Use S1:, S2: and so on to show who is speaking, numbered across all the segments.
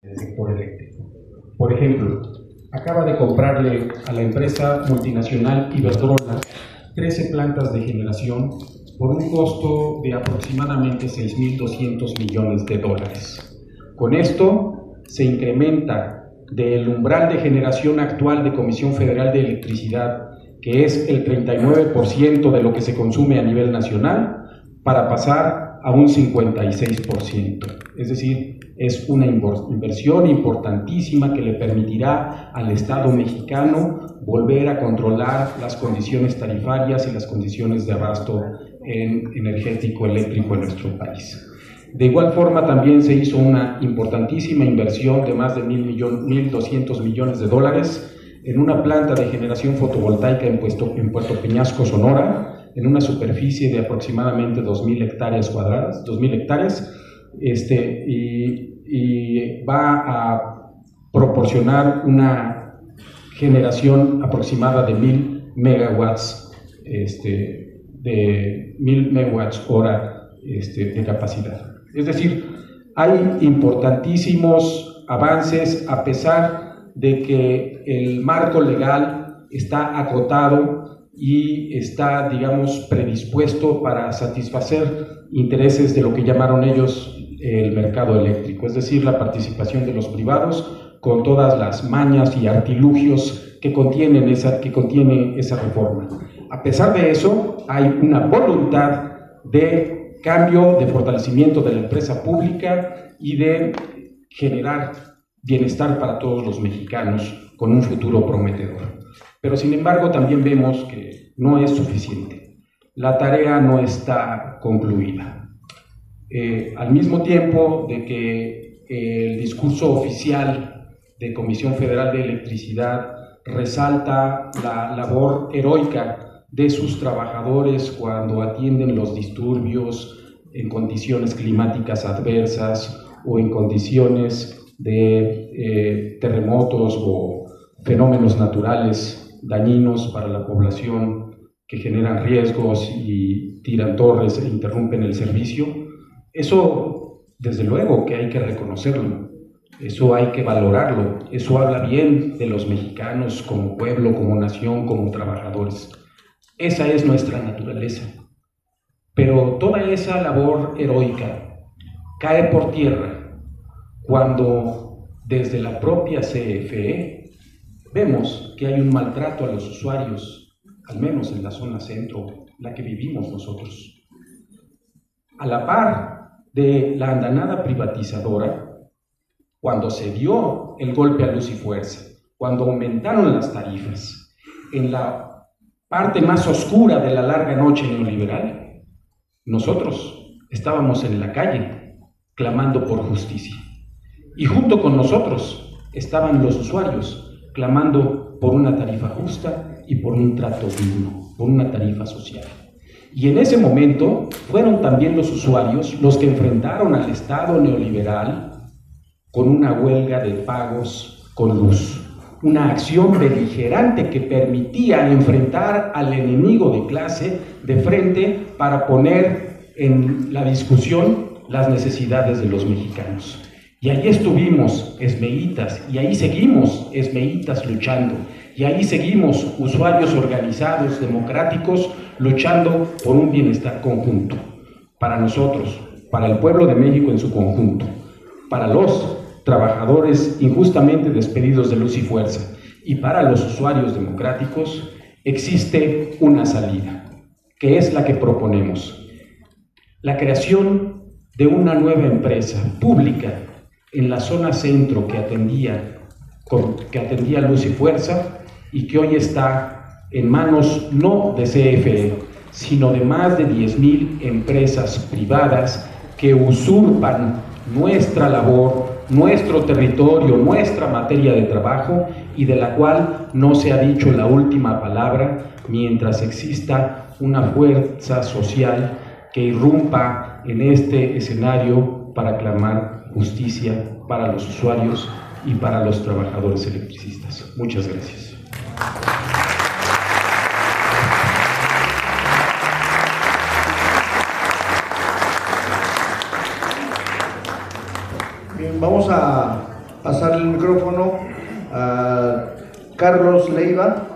S1: del sector eléctrico. Por ejemplo, acaba de comprarle a la empresa multinacional Iberdrola 13 plantas de generación por un costo de aproximadamente 6.200 millones de dólares. Con esto se incrementa del umbral de generación actual de Comisión Federal de Electricidad, que es el 39% de lo que se consume a nivel nacional, para pasar a un 56%. Es decir, es una inversión importantísima que le permitirá al Estado mexicano volver a controlar las condiciones tarifarias y las condiciones de abasto energético eléctrico en nuestro país. De igual forma, también se hizo una importantísima inversión de más de 1.200 millones de dólares en una planta de generación fotovoltaica en Puerto Peñasco, Sonora, en una superficie de aproximadamente 2.000 hectáreas cuadradas, 2.000 hectáreas, y va a proporcionar una generación aproximada de 1.000 megawatts, de 1.000 megawatts hora de capacidad. Es decir, hay importantísimos avances a pesar de que el marco legal está acotado y está, digamos, predispuesto para satisfacer intereses de lo que llamaron ellos el mercado eléctrico, es decir, la participación de los privados con todas las mañas y artilugios que contiene esa reforma. A pesar de eso, hay una voluntad de cambio, de fortalecimiento de la empresa pública y de generar bienestar para todos los mexicanos con un futuro prometedor. Pero sin embargo también vemos que no es suficiente. La tarea no está concluida. Al mismo tiempo de que el discurso oficial de Comisión Federal de Electricidad resalta la labor heroica de sus trabajadores cuando atienden los disturbios en condiciones climáticas adversas o en condiciones de terremotos o fenómenos naturales dañinos para la población que generan riesgos y tiran torres e interrumpen el servicio. Eso, desde luego, que hay que reconocerlo, eso hay que valorarlo, eso habla bien de los mexicanos como pueblo, como nación, como trabajadores. Esa es nuestra naturaleza. Pero toda esa labor heroica cae por tierra cuando desde la propia CFE vemos que hay un maltrato a los usuarios, al menos en la zona centro, la que vivimos nosotros. A la par de la andanada privatizadora, cuando se dio el golpe a luz y fuerza, cuando aumentaron las tarifas, en la parte más oscura de la larga noche neoliberal, nosotros estábamos en la calle clamando por justicia. Y junto con nosotros estaban los usuarios clamando por una tarifa justa y por un trato digno, por una tarifa social. Y en ese momento fueron también los usuarios los que enfrentaron al Estado neoliberal con una huelga de pagos con luz, una acción beligerante que permitía enfrentar al enemigo de clase de frente para poner en la discusión las necesidades de los mexicanos. Y ahí estuvimos, esmeitas, y ahí seguimos, esmeitas, luchando. Y ahí seguimos, usuarios organizados, democráticos, luchando por un bienestar conjunto. Para nosotros, para el pueblo de México en su conjunto, para los trabajadores injustamente despedidos de luz y fuerza, y para los usuarios democráticos, existe una salida, que es la que proponemos. La creación de una nueva empresa pública en la zona centro que atendía Luz y Fuerza y que hoy está en manos no de CFE, sino de más de 10.000 empresas privadas que usurpan nuestra labor, nuestro territorio, nuestra materia de trabajo y de la cual no se ha dicho la última palabra mientras exista una fuerza social que irrumpa en este escenario para clamar justicia para los usuarios y para los trabajadores electricistas. Muchas gracias.
S2: Bien, vamos a pasar el micrófono a Carlos Leiva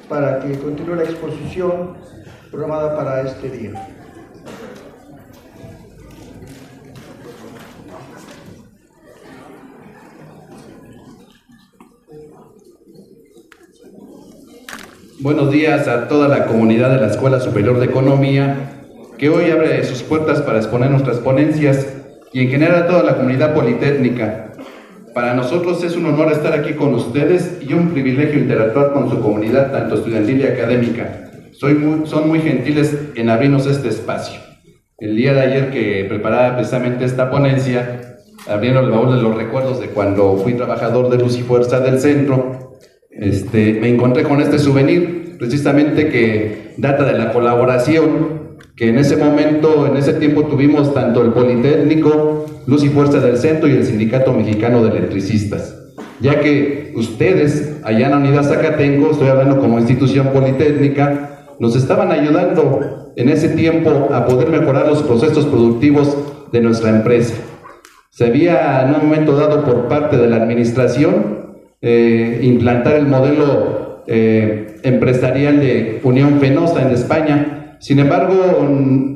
S2: para que continúe la exposición programada para este día.
S3: Buenos días a toda la comunidad de la Escuela Superior de Economía, que hoy abre sus puertas para exponer nuestras ponencias, y en general a toda la comunidad politécnica. Para nosotros es un honor estar aquí con ustedes y un privilegio interactuar con su comunidad, tanto estudiantil y académica. Son muy gentiles en abrirnos este espacio. El día de ayer que preparaba precisamente esta ponencia, abriendo el baúl de los recuerdos de cuando fui trabajador de Luz y Fuerza del centro, me encontré con este souvenir, precisamente que data de la colaboración que en ese momento, en ese tiempo tuvimos tanto el Politécnico, Luz y Fuerza del Centro y el Sindicato Mexicano de Electricistas, ya que ustedes, allá en la Unidad Zacatenco, estoy hablando como institución politécnica, nos estaban ayudando en ese tiempo a poder mejorar los procesos productivos de nuestra empresa. Se había en un momento dado por parte de la administración implantar el modelo empresarial de Unión Fenosa en España. Sin embargo,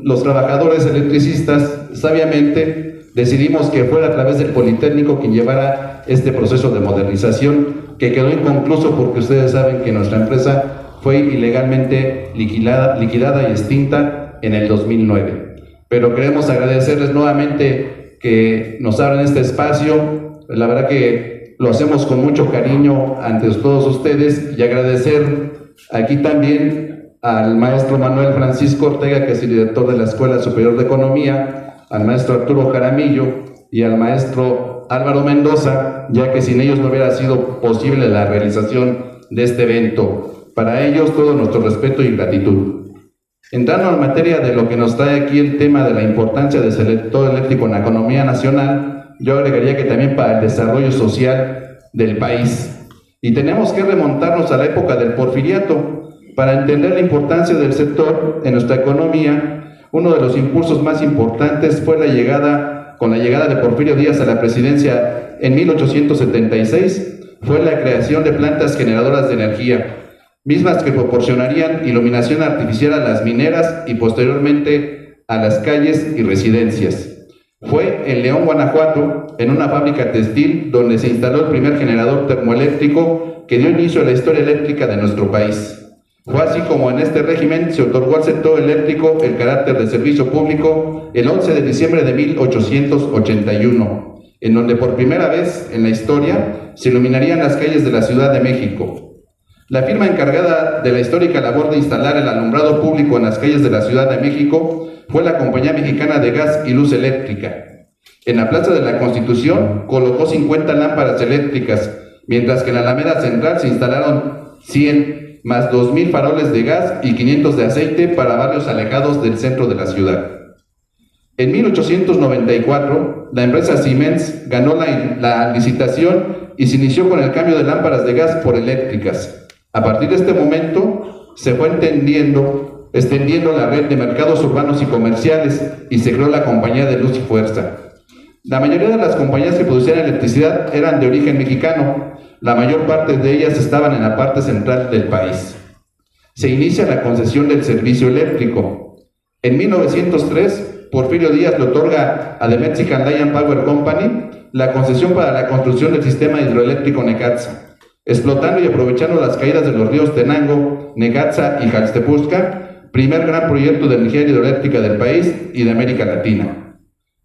S3: los trabajadores electricistas sabiamente decidimos que fuera a través del Politécnico quien llevara este proceso de modernización, que quedó inconcluso porque ustedes saben que nuestra empresa fue ilegalmente liquidada y extinta en el 2009. Pero queremos agradecerles nuevamente que nos abran este espacio. La verdad que lo hacemos con mucho cariño ante todos ustedes, y agradecer aquí también al maestro Manuel Francisco Ortega, que es el director de la Escuela Superior de Economía, al maestro Arturo Jaramillo y al maestro Álvaro Mendoza, ya que sin ellos no hubiera sido posible la realización de este evento. Para ellos todo nuestro respeto y gratitud. Entrando en materia de lo que nos trae aquí el tema de la importancia del sector eléctrico en la economía nacional, yo agregaría que también para el desarrollo social del país. Y tenemos que remontarnos a la época del Porfiriato para entender la importancia del sector en nuestra economía. Uno de los impulsos más importantes fue con la llegada de Porfirio Díaz a la presidencia en 1876, fue la creación de plantas generadoras de energía, mismas que proporcionarían iluminación artificial a las mineras y posteriormente a las calles y residencias. Fue en León, Guanajuato, en una fábrica textil, donde se instaló el primer generador termoeléctrico que dio inicio a la historia eléctrica de nuestro país. Fue así como en este régimen se otorgó al sector eléctrico el carácter de servicio público el 11 de diciembre de 1881, en donde por primera vez en la historia se iluminarían las calles de la Ciudad de México. La firma encargada de la histórica labor de instalar el alumbrado público en las calles de la Ciudad de México fue la Compañía Mexicana de Gas y Luz Eléctrica. En la Plaza de la Constitución colocó 50 lámparas eléctricas, mientras que en la Alameda Central se instalaron 100 más 2,000 faroles de gas y 500 de aceite para barrios alejados del centro de la ciudad. En 1894, la empresa Siemens ganó la licitación y se inició con el cambio de lámparas de gas por eléctricas. A partir de este momento, se fue extendiendo la red de mercados urbanos y comerciales y se creó la Compañía de Luz y Fuerza. La mayoría de las compañías que producían electricidad eran de origen mexicano. La mayor parte de ellas estaban en la parte central del país. Se inicia la concesión del servicio eléctrico. En 1903, Porfirio Díaz le otorga a The Mexican Lion Power Company la concesión para la construcción del sistema hidroeléctrico Necaxa, explotando y aprovechando las caídas de los ríos Tenango, Necaxa y Jaltepuzca, primer gran proyecto de energía hidroeléctrica del país y de América Latina.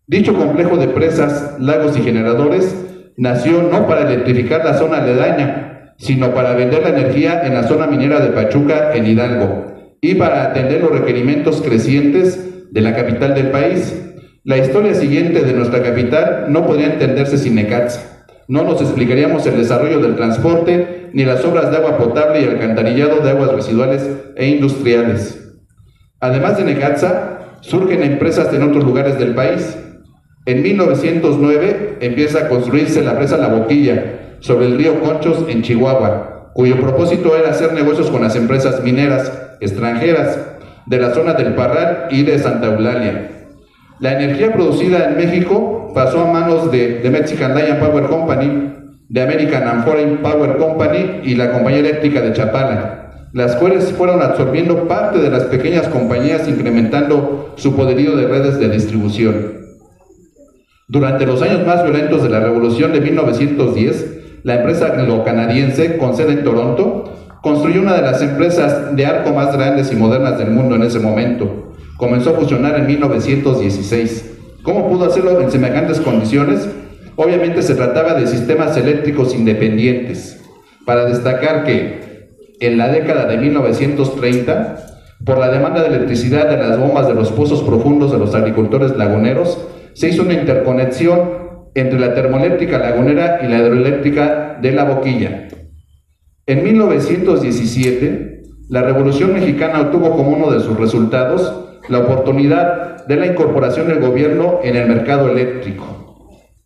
S3: Dicho complejo de presas, lagos y generadores nació no para electrificar la zona aledaña, sino para vender la energía en la zona minera de Pachuca, en Hidalgo, y para atender los requerimientos crecientes de la capital del país. La historia siguiente de nuestra capital no podría entenderse sin Necaxa. No nos explicaríamos el desarrollo del transporte, ni las obras de agua potable y alcantarillado de aguas residuales e industriales. Además de Necaxa, surgen empresas en otros lugares del país. En 1909 empieza a construirse la presa La Boquilla, sobre el río Conchos, en Chihuahua, cuyo propósito era hacer negocios con las empresas mineras extranjeras de la zona del Parral y de Santa Eulalia. La energía producida en México pasó a manos de The Mexican Lion Power Company, de American and Foreign Power Company y la Compañía Eléctrica de Chapala, las cuales fueron absorbiendo parte de las pequeñas compañías, incrementando su poderío de redes de distribución. Durante los años más violentos de la Revolución de 1910, la empresa anglo-canadiense, con sede en Toronto, construyó una de las empresas de arco más grandes y modernas del mundo en ese momento. Comenzó a funcionar en 1916. ¿Cómo pudo hacerlo en semejantes condiciones? Obviamente se trataba de sistemas eléctricos independientes. Para destacar que en la década de 1930, por la demanda de electricidad de las bombas de los pozos profundos de los agricultores laguneros, se hizo una interconexión entre la termoeléctrica lagunera y la hidroeléctrica de La Boquilla. En 1917, la Revolución Mexicana obtuvo como uno de sus resultados la oportunidad de la incorporación del gobierno en el mercado eléctrico.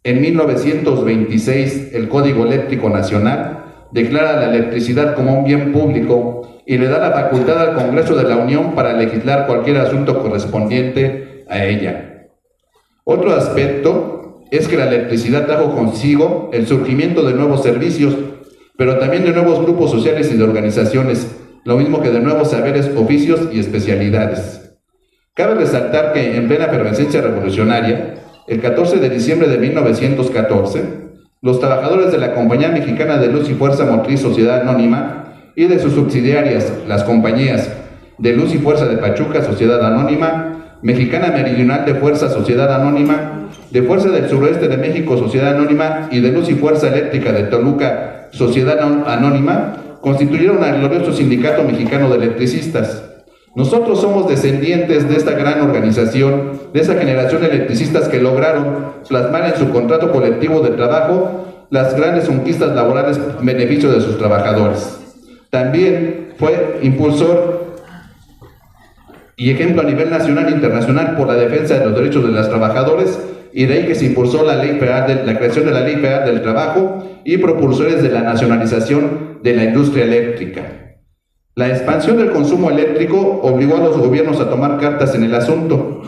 S3: En 1926, el Código Eléctrico Nacional declara la electricidad como un bien público y le da la facultad al Congreso de la Unión para legislar cualquier asunto correspondiente a ella. Otro aspecto es que la electricidad trajo consigo el surgimiento de nuevos servicios, pero también de nuevos grupos sociales y de organizaciones, lo mismo que de nuevos saberes, oficios y especialidades. Cabe resaltar que en plena efervescencia revolucionaria, el 14 de diciembre de 1914, los trabajadores de la Compañía Mexicana de Luz y Fuerza Motriz Sociedad Anónima y de sus subsidiarias, las compañías de Luz y Fuerza de Pachuca Sociedad Anónima, Mexicana Meridional de Fuerza Sociedad Anónima, de Fuerza del Suroeste de México Sociedad Anónima y de Luz y Fuerza Eléctrica de Toluca Sociedad Anónima, constituyeron al glorioso Sindicato Mexicano de Electricistas. Nosotros somos descendientes de esta gran organización, de esa generación de electricistas que lograron plasmar en su contrato colectivo de trabajo las grandes conquistas laborales en beneficio de sus trabajadores. También fue impulsor y ejemplo a nivel nacional e internacional por la defensa de los derechos de los trabajadores, y de ahí que se impulsó la creación de la Ley Federal del Trabajo y propulsores de la nacionalización de la industria eléctrica. La expansión del consumo eléctrico obligó a los gobiernos a tomar cartas en el asunto,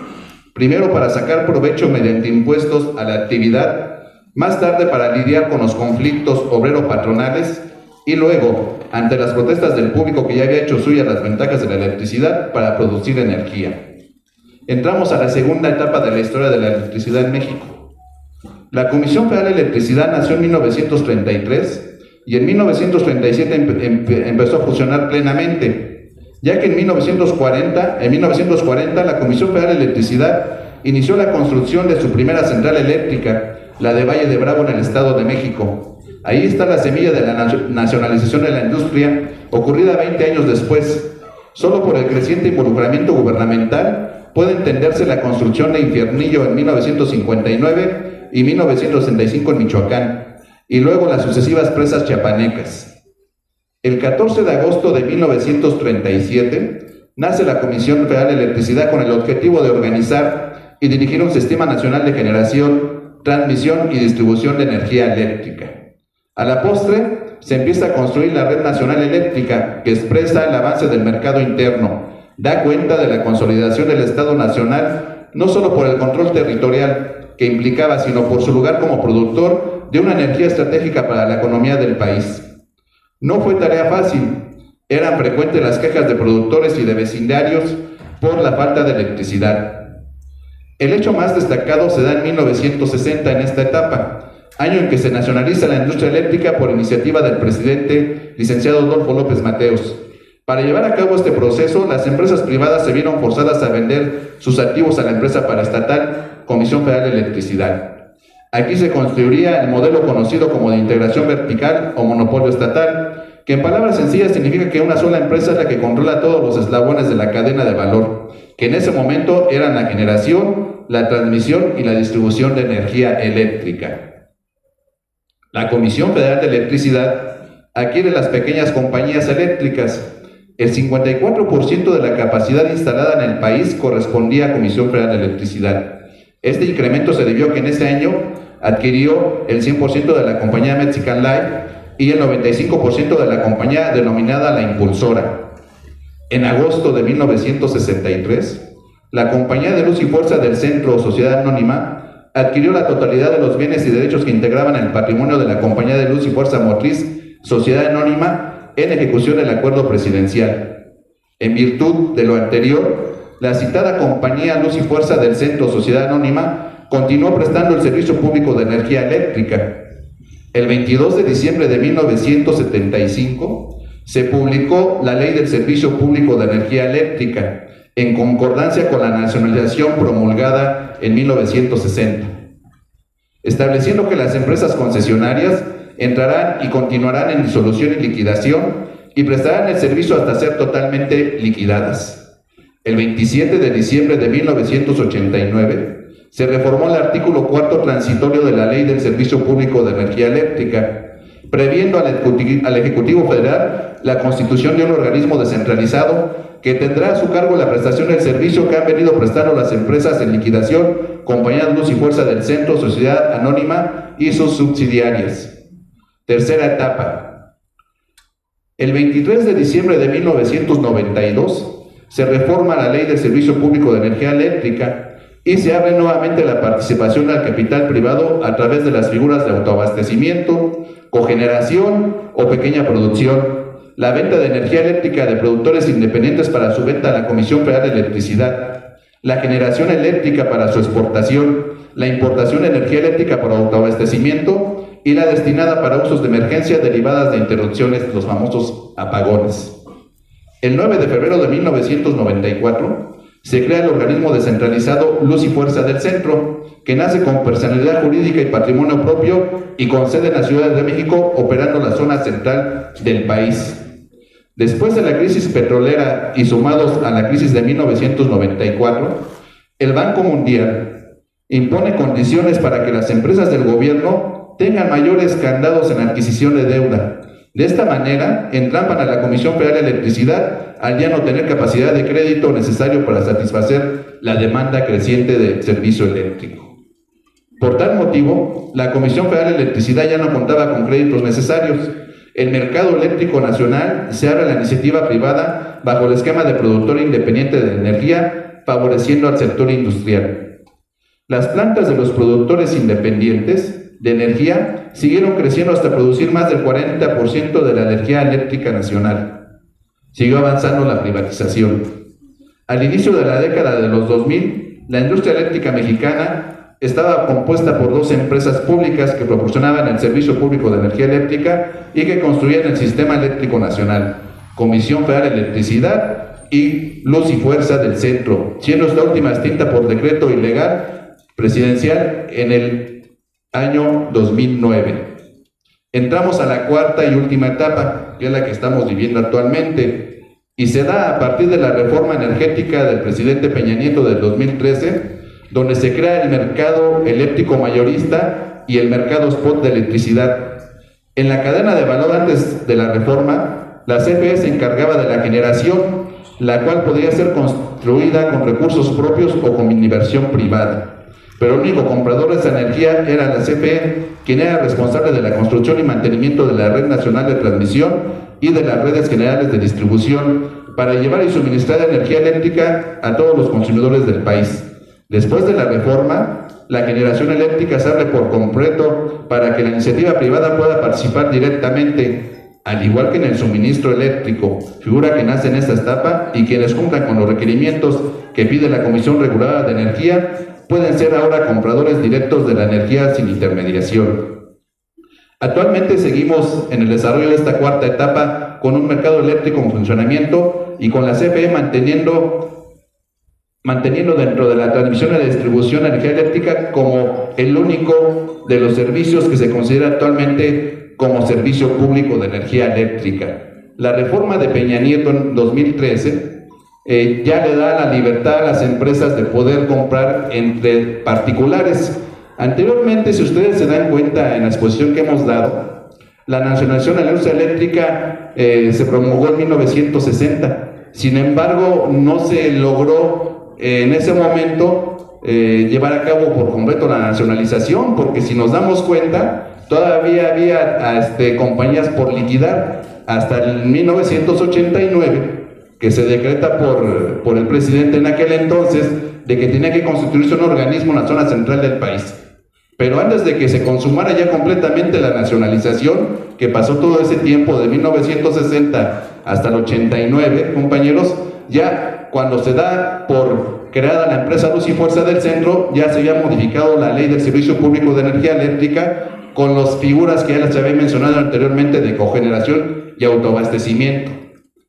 S3: primero para sacar provecho mediante impuestos a la actividad, más tarde para lidiar con los conflictos obrero-patronales y luego, ante las protestas del público que ya había hecho suyas las ventajas de la electricidad para producir energía. Entramos a la segunda etapa de la historia de la electricidad en México. La Comisión Federal de Electricidad nació en 1933 y en 1937 empezó a funcionar plenamente, ya que en 1940 la Comisión Federal de Electricidad inició la construcción de su primera central eléctrica, la de Valle de Bravo en el Estado de México. Ahí está la semilla de la nacionalización de la industria, ocurrida 20 años después. Solo por el creciente involucramiento gubernamental puede entenderse la construcción de Infiernillo en 1959 y 1965 en Michoacán, y luego las sucesivas presas chiapanecas. El 14 de agosto de 1937 nace la Comisión Federal de Electricidad con el objetivo de organizar y dirigir un sistema nacional de generación, transmisión y distribución de energía eléctrica. A la postre, se empieza a construir la Red Nacional Eléctrica, que expresa el avance del mercado interno, da cuenta de la consolidación del Estado Nacional, no solo por el control territorial que implicaba, sino por su lugar como productor de una energía estratégica para la economía del país. No fue tarea fácil, eran frecuentes las quejas de productores y de vecindarios por la falta de electricidad. El hecho más destacado se da en 1960 en esta etapa, año en que se nacionaliza la industria eléctrica por iniciativa del presidente licenciado Adolfo López Mateos. Para llevar a cabo este proceso, las empresas privadas se vieron forzadas a vender sus activos a la empresa paraestatal Comisión Federal de Electricidad. Aquí se construiría el modelo conocido como de integración vertical o monopolio estatal, que en palabras sencillas significa que una sola empresa es la que controla todos los eslabones de la cadena de valor, que en ese momento eran la generación, la transmisión y la distribución de energía eléctrica. La Comisión Federal de Electricidad adquiere las pequeñas compañías eléctricas. El 54% de la capacidad instalada en el país correspondía a Comisión Federal de Electricidad. Este incremento se debió a que en ese año adquirió el 100% de la compañía Mexican Light y el 95% de la compañía denominada La Impulsora. En agosto de 1963, la Compañía de Luz y Fuerza del Centro Sociedad Anónima adquirió la totalidad de los bienes y derechos que integraban el patrimonio de la Compañía de Luz y Fuerza Motriz, Sociedad Anónima, en ejecución del acuerdo presidencial. En virtud de lo anterior, la citada Compañía Luz y Fuerza del Centro, Sociedad Anónima, continuó prestando el servicio público de energía eléctrica. El 22 de diciembre de 1975 se publicó la Ley del Servicio Público de Energía Eléctrica, en concordancia con la nacionalización promulgada en 1960, estableciendo que las empresas concesionarias entrarán y continuarán en disolución y liquidación y prestarán el servicio hasta ser totalmente liquidadas. El 27 de diciembre de 1989 se reformó el artículo 4 transitorio de la Ley del Servicio Público de Energía Eléctrica, previendo al Ejecutivo Federal la constitución de un organismo descentralizado que tendrá a su cargo la prestación del servicio que han venido prestando las empresas en liquidación, Compañía de Luz y Fuerza del Centro, Sociedad Anónima y sus subsidiarias. Tercera etapa. El 23 de diciembre de 1992 se reforma la Ley del Servicio Público de Energía Eléctrica y se abre nuevamente la participación al capital privado a través de las figuras de autoabastecimiento, cogeneración o pequeña producción, la venta de energía eléctrica de productores independientes para su venta a la Comisión Federal de Electricidad, la generación eléctrica para su exportación, la importación de energía eléctrica para autoabastecimiento y la destinada para usos de emergencia derivadas de interrupciones, los famosos apagones. El 9 de febrero de 1994 se crea el organismo descentralizado Luz y Fuerza del Centro, que nace con personalidad jurídica y patrimonio propio y con sede en la Ciudad de México, operando la zona central del país. Después de la crisis petrolera y sumados a la crisis de 1994, el Banco Mundial impone condiciones para que las empresas del gobierno tengan mayores candados en adquisición de deuda. De esta manera, entrampan a la Comisión Federal de Electricidad al ya no tener capacidad de crédito necesario para satisfacer la demanda creciente de servicio eléctrico. Por tal motivo, la Comisión Federal de Electricidad ya no contaba con créditos necesarios. El mercado eléctrico nacional se abre a la iniciativa privada bajo el esquema de productor independiente de energía, favoreciendo al sector industrial. Las plantas de los productores independientes de energía siguieron creciendo hasta producir más del 40% de la energía eléctrica nacional. Siguió avanzando la privatización. Al inicio de la década de los 2000, la industria eléctrica mexicana estaba compuesta por 2 empresas públicas que proporcionaban el servicio público de energía eléctrica y que construían el sistema eléctrico nacional: Comisión Federal de Electricidad y Luz y Fuerza del Centro, siendo esta última extinta por decreto ilegal presidencial en el año 2009. Entramos a la cuarta y última etapa, que es la que estamos viviendo actualmente, y se da a partir de la reforma energética del presidente Peña Nieto del 2013, donde se crea el mercado eléctrico mayorista y el mercado spot de electricidad. En la cadena de valor antes de la reforma, la CFE se encargaba de la generación, la cual podría ser construida con recursos propios o con inversión privada. Pero el único comprador de esa energía era la CFE, quien era responsable de la construcción y mantenimiento de la Red Nacional de Transmisión y de las redes generales de distribución para llevar y suministrar energía eléctrica a todos los consumidores del país. Después de la reforma, la generación eléctrica se abre por completo para que la iniciativa privada pueda participar directamente, al igual que en el suministro eléctrico, figura que nace en esta etapa, y quienes cumplan con los requerimientos que pide la Comisión Reguladora de Energía pueden ser ahora compradores directos de la energía sin intermediación. Actualmente seguimos en el desarrollo de esta cuarta etapa con un mercado eléctrico en funcionamiento y con la CFE manteniendo dentro de la transmisión y la distribución de energía eléctrica como el único de los servicios que se considera actualmente como servicio público de energía eléctrica. La reforma de Peña Nieto en 2013 ya le da la libertad a las empresas de poder comprar entre particulares. Anteriormente, si ustedes se dan cuenta en la exposición que hemos dado, la nacionalización de la industria eléctrica se promulgó en 1960. Sin embargo, no se logró en ese momento llevar a cabo por completo la nacionalización, porque si nos damos cuenta, todavía había compañías por liquidar hasta el 1989, que se decreta por el presidente en aquel entonces de que tenía que constituirse un organismo en la zona central del país. Pero antes de que se consumara ya completamente la nacionalización, que pasó todo ese tiempo de 1960 hasta el 89, compañeros, ya cuando se da por creada la empresa Luz y Fuerza del Centro, ya se había modificado la ley del Servicio Público de Energía Eléctrica con las figuras que ya les había mencionado anteriormente de cogeneración y autoabastecimiento.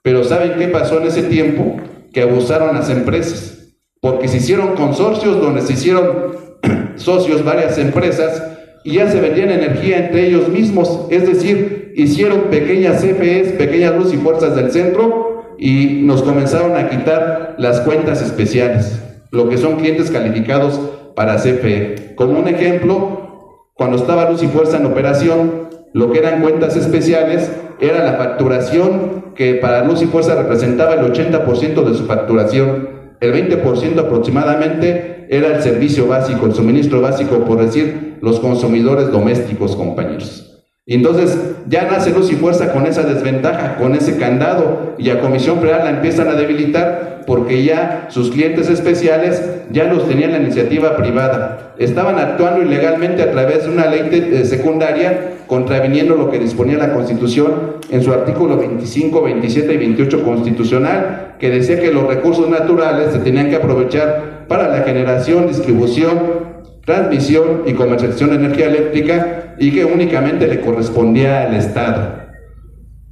S3: Pero ¿saben qué pasó en ese tiempo? Que abusaron las empresas, porque se hicieron consorcios donde se hicieron socios varias empresas y ya se vendían energía entre ellos mismos, es decir, hicieron pequeñas CFEs, pequeñas Luz y Fuerzas del Centro, y nos comenzaron a quitar las cuentas especiales, lo que son clientes calificados para CFE. Como un ejemplo, cuando estaba Luz y Fuerza en operación, lo que eran cuentas especiales era la facturación, que para Luz y Fuerza representaba el 80% de su facturación. El 20% aproximadamente era el servicio básico, el suministro básico, por decir, los consumidores domésticos, compañeros. Y entonces ya nace Luz y Fuerza con esa desventaja, con ese candado, y a Comisión Federal la empiezan a debilitar porque ya sus clientes especiales ya los tenían la iniciativa privada. Estaban actuando ilegalmente a través de una ley secundaria, contraviniendo lo que disponía la Constitución en su artículo 25, 27 y 28 constitucional, que decía que los recursos naturales se tenían que aprovechar para la generación, distribución, transmisión y comercialización de energía eléctrica, y que únicamente le correspondía al Estado.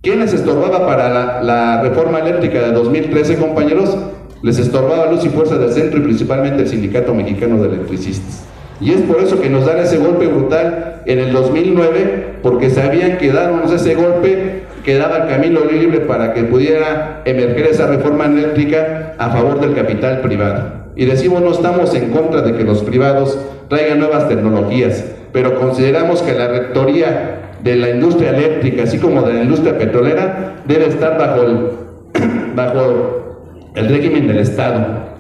S3: ¿Quién les estorbaba para la reforma eléctrica de 2013, compañeros? Les estorbaba Luz y Fuerza del Centro y principalmente el Sindicato Mexicano de Electricistas. Y es por eso que nos dan ese golpe brutal en el 2009, porque sabían que dándonos ese golpe quedaba el camino libre para que pudiera emerger esa reforma eléctrica a favor del capital privado. Y decimos, no estamos en contra de que los privados traigan nuevas tecnologías, pero consideramos que la rectoría de la industria eléctrica, así como de la industria petrolera, debe estar bajo el régimen del Estado.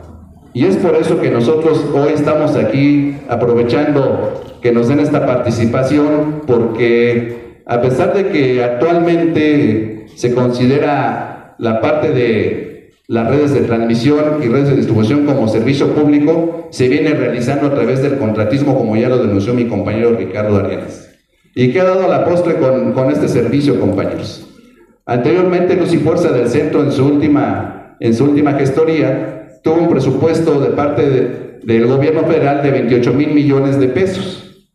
S3: Y es por eso que nosotros hoy estamos aquí aprovechando que nos den esta participación, porque a pesar de que actualmente se considera la parte de las redes de transmisión y redes de distribución como servicio público, se viene realizando a través del contratismo, como ya lo denunció mi compañero Ricardo Arenas. ¿Y qué ha dado la postre con este servicio, compañeros? Anteriormente, Luz y Fuerza del Centro, en su última gestoría, tuvo un presupuesto de parte del gobierno federal de 28,000 millones de pesos,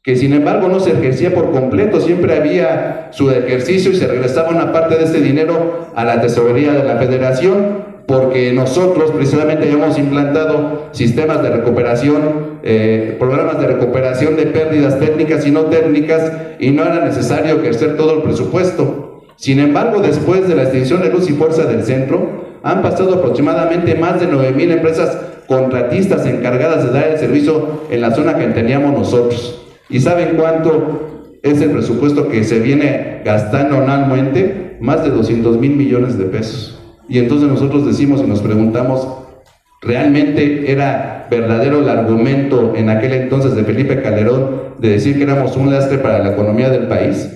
S3: que sin embargo no se ejercía por completo, siempre había su ejercicio y se regresaba una parte de ese dinero a la tesorería de la federación, porque nosotros precisamente habíamos implantado sistemas de recuperación, programas de recuperación de pérdidas técnicas y no técnicas, y no era necesario ejercer todo el presupuesto. Sin embargo, después de la extinción de Luz y Fuerza del Centro, han pasado aproximadamente más de 9,000 empresas contratistas encargadas de dar el servicio en la zona que teníamos nosotros. ¿Y saben cuánto es el presupuesto que se viene gastando anualmente? Más de 200,000 millones de pesos. Y entonces nosotros decimos y nos preguntamos, ¿realmente era verdadero el argumento en aquel entonces de Felipe Calderón de decir que éramos un lastre para la economía del país?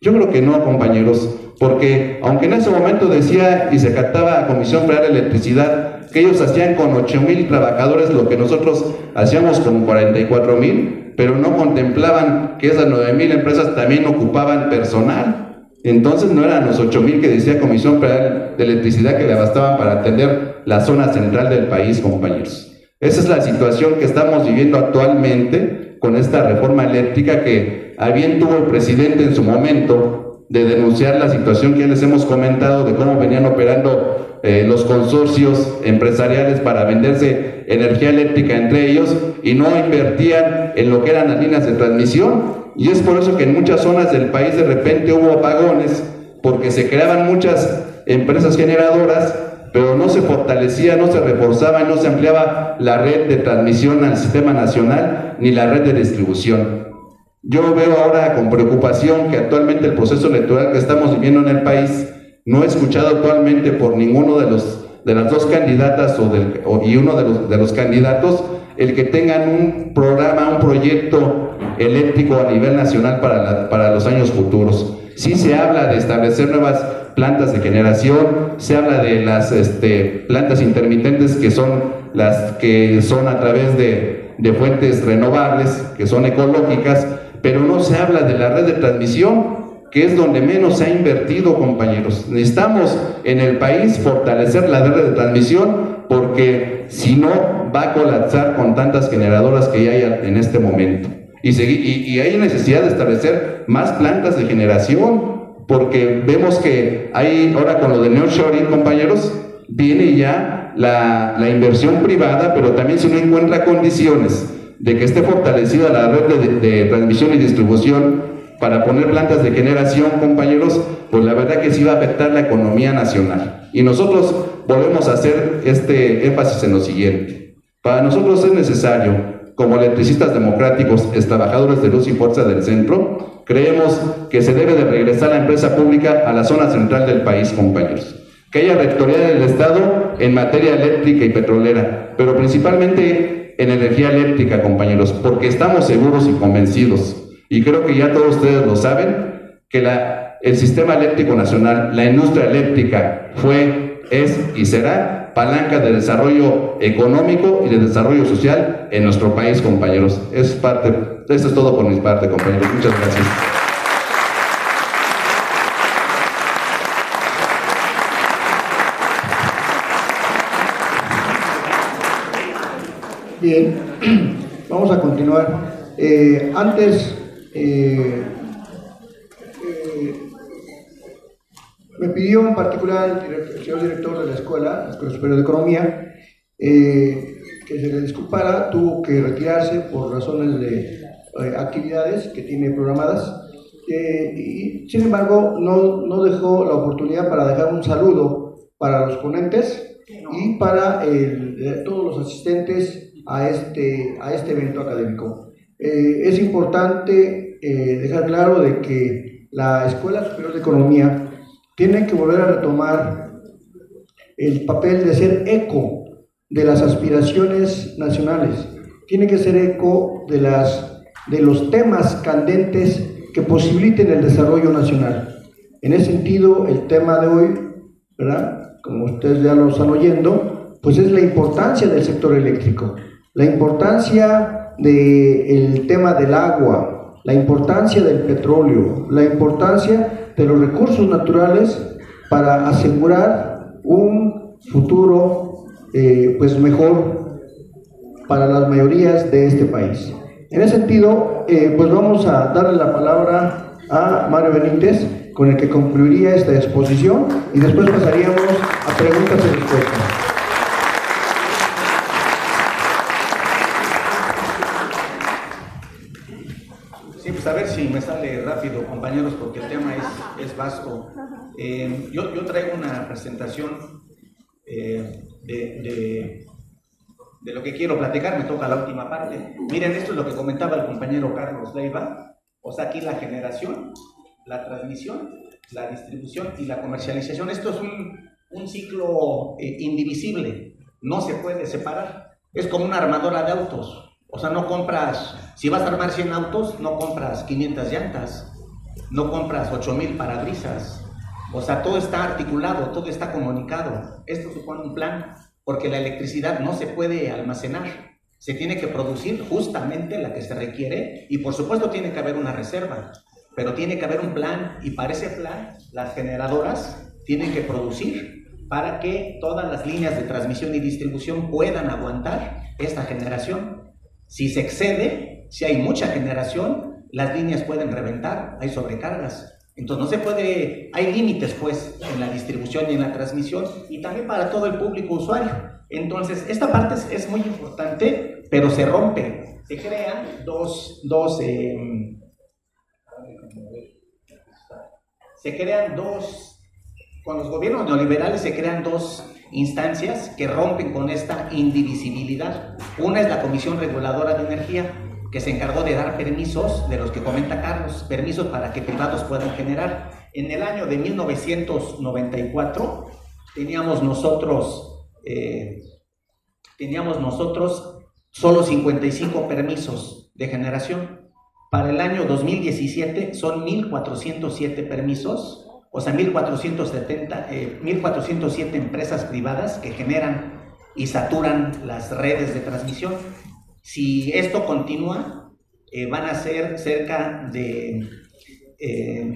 S3: Yo creo que no, compañeros, porque aunque en ese momento decía y se captaba a Comisión Federal de Electricidad que ellos hacían con 8,000 trabajadores lo que nosotros hacíamos con 44,000, pero no contemplaban que esas 9,000 empresas también ocupaban personal. Entonces no eran los 8,000 que decía Comisión Federal de Electricidad que le bastaban para atender la zona central del país, compañeros. Esa es la situación que estamos viviendo actualmente con esta reforma eléctrica, que a bien tuvo el presidente en su momento de denunciar la situación que ya les hemos comentado de cómo venían operando los consorcios empresariales para venderse energía eléctrica entre ellos y no invertían en lo que eran las líneas de transmisión. Y es por eso que en muchas zonas del país de repente hubo apagones, porque se creaban muchas empresas generadoras, pero no se fortalecía, no se reforzaba y no se ampliaba la red de transmisión al sistema nacional ni la red de distribución. Yo veo ahora con preocupación que actualmente el proceso electoral que estamos viviendo en el país no he escuchado actualmente por ninguno de las dos candidatas y uno de los candidatos el que tengan un programa, un proyecto eléctrico a nivel nacional para los años futuros. Sí se habla de establecer nuevas plantas de generación, se habla de las plantas intermitentes que son las que son a través de de fuentes renovables, que son ecológicas, pero no se habla de la red de transmisión, que es donde menos se ha invertido, compañeros. Necesitamos en el país fortalecer la red de transmisión, porque si no va a colapsar con tantas generadoras que ya hay en este momento. Y hay necesidad de establecer más plantas de generación, porque vemos que hay, ahora con lo de nearshoring, compañeros, viene ya la inversión privada, pero también si no encuentra condiciones de que esté fortalecida la red de transmisión y distribución para poner plantas de generación, compañeros, pues la verdad que sí va a afectar la economía nacional. Y nosotros volvemos a hacer este énfasis en lo siguiente. Para nosotros es necesario, como electricistas democráticos, trabajadores de luz y fuerza del centro, creemos que se debe de regresar la empresa pública a la zona central del país, compañeros. Que haya rectoría del Estado en materia eléctrica y petrolera, pero principalmente en energía eléctrica, compañeros, porque estamos seguros y convencidos, y creo que ya todos ustedes lo saben, que el sistema eléctrico nacional, la industria eléctrica fue, es y será palanca de desarrollo económico y de desarrollo social en nuestro país, compañeros. Eso es todo por mi parte, compañeros. Muchas gracias.
S2: Bien, vamos a continuar. Antes, me pidió en particular el señor director de la Escuela Superior de Economía, que se le disculpara, tuvo que retirarse por razones de actividades que tiene programadas, y sin embargo no dejó la oportunidad para dejar un saludo para los ponentes y para todos los asistentes a este evento académico. Es importante dejar claro de que la Escuela Superior de Economía tiene que volver a retomar el papel de ser eco de las aspiraciones nacionales, tiene que ser eco de los temas candentes que posibiliten el desarrollo nacional. En ese sentido, el tema de hoy, ¿verdad?, como ustedes ya lo están oyendo, pues es la importancia del sector eléctrico, la importancia del tema del agua, la importancia del petróleo, la importancia de los recursos naturales para asegurar un futuro pues mejor para las mayorías de este país. En ese sentido, pues vamos a darle la palabra a Mario Benítez, con el que concluiría esta exposición, y después pasaríamos a preguntas y respuestas.
S4: Sí, pues a ver si me sale rápido, compañeros, porque el tema es vasto. Yo traigo una presentación de lo que quiero platicar, me toca la última parte. Miren, esto es lo que comentaba el compañero Carlos Leiva. O sea, aquí la generación, la transmisión, la distribución y la comercialización. Esto es un ciclo indivisible, no se puede separar. Es como una armadora de autos. O sea, no compras, si vas a armar 100 autos, no compras 500 llantas, no compras 8,000 parabrisas. O sea, todo está articulado, todo está comunicado. Esto supone un plan, porque la electricidad no se puede almacenar. Se tiene que producir justamente la que se requiere, y por supuesto tiene que haber una reserva, pero tiene que haber un plan, y para ese plan las generadoras tienen que producir para que todas las líneas de transmisión y distribución puedan aguantar esta generación. Si se excede, si hay mucha generación, las líneas pueden reventar, hay sobrecargas. Entonces no se puede, hay límites pues en la distribución y en la transmisión, y también para todo el público usuario. Entonces esta parte es muy importante, pero se rompe, se crean con los gobiernos neoliberales se crean dos instancias que rompen con esta indivisibilidad. Una es la Comisión Reguladora de Energía, que se encargó de dar permisos, de los que comenta Carlos, permisos para que privados puedan generar. En el año de 1994 teníamos nosotros solo 55 permisos de generación. Para el año 2017 son 1,407 permisos, o sea, 1,407 empresas privadas que generan y saturan las redes de transmisión. Si esto continúa, van a ser cerca de,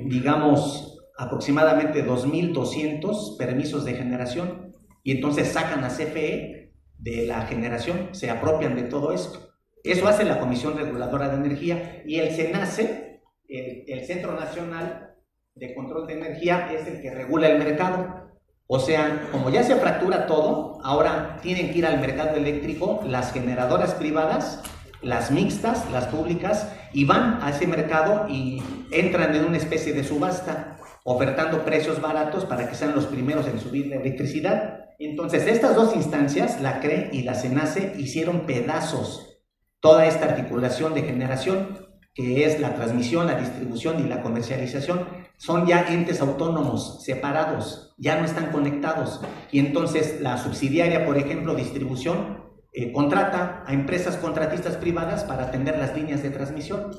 S4: digamos, aproximadamente 2.200 permisos de generación, y entonces sacan a CFE de la generación, se apropian de todo esto. Eso hace la Comisión Reguladora de Energía, y el CENACE, el Centro Nacional de Control de Energía, es el que regula el mercado. O sea, como ya se fractura todo, ahora tienen que ir al mercado eléctrico las generadoras privadas, las mixtas, las públicas, y van a ese mercado y entran en una especie de subasta, ofertando precios baratos para que sean los primeros en subir la electricidad. Entonces, estas dos instancias, la CRE y la CENACE, hicieron pedazos toda esta articulación de generación, que es la transmisión, la distribución y la comercialización. Son ya entes autónomos, separados, ya no están conectados. Y entonces la subsidiaria, por ejemplo, distribución, contrata a empresas contratistas privadas para atender las líneas de transmisión.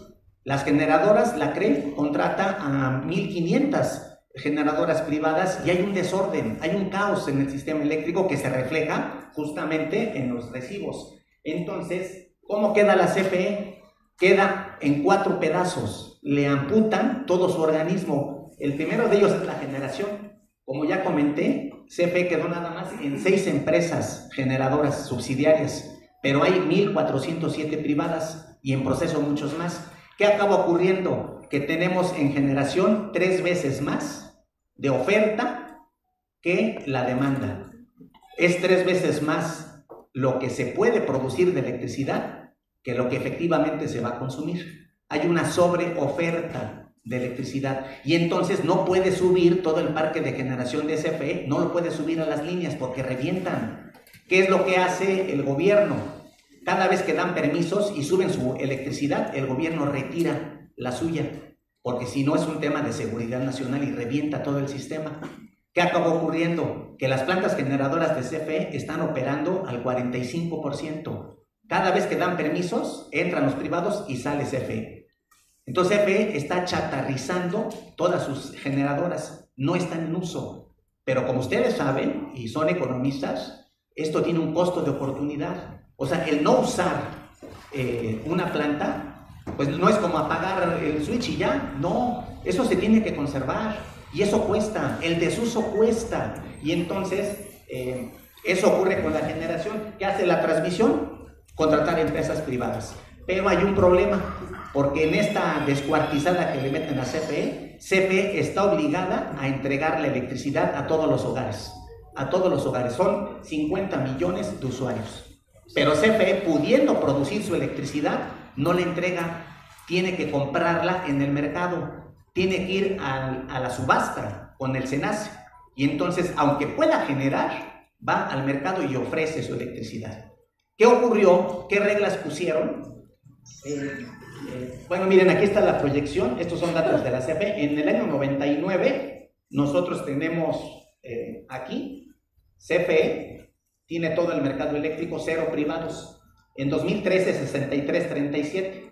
S4: Las generadoras, la CRE, contrata a 1.500 generadoras privadas, y hay un desorden, hay un caos en el sistema eléctrico que se refleja justamente en los recibos. Entonces, ¿cómo queda la CFE? Queda en 4 pedazos, le amputan todo su organismo. El primero de ellos es la generación. Como ya comenté, CFE quedó nada más en 6 empresas generadoras subsidiarias, pero hay 1.407 privadas y en proceso muchos más. ¿Qué acaba ocurriendo? Que tenemos en generación 3 veces más de oferta que la demanda. Es 3 veces más lo que se puede producir de electricidad que lo que efectivamente se va a consumir. Hay una sobreoferta de electricidad, y entonces no puede subir todo el parque de generación de CFE, no lo puede subir a las líneas porque revientan. ¿Qué es lo que hace el gobierno? Cada vez que dan permisos y suben su electricidad, el gobierno retira la suya, porque si no es un tema de seguridad nacional y revienta todo el sistema. ¿Qué acabó ocurriendo? Que las plantas generadoras de CFE están operando al 45%. Cada vez que dan permisos, entran los privados y sale CFE. Entonces CFE está chatarrizando todas sus generadoras, no están en uso. Pero como ustedes saben, y son economistas, esto tiene un costo de oportunidad. O sea, el no usar una planta, pues no es como apagar el switch y ya, no, eso se tiene que conservar, y eso cuesta, el desuso cuesta. Y entonces, eso ocurre con la generación. ¿Qué hace la transmisión? Contratar empresas privadas. Pero hay un problema, porque en esta descuartizada que le meten a CFE, CFE está obligada a entregar la electricidad a todos los hogares. A todos los hogares. Son 50 millones de usuarios. Pero CFE, pudiendo producir su electricidad, no la entrega. Tiene que comprarla en el mercado. Tiene que ir a la subasta con el CENACE. Y entonces, aunque pueda generar, va al mercado y ofrece su electricidad. ¿Qué ocurrió? ¿Qué reglas pusieron? Bueno, miren, aquí está la proyección. Estos son datos de la CFE. En el año 99, nosotros tenemos aquí, CFE tiene todo el mercado eléctrico, 0 privados. En 2013, 63-37.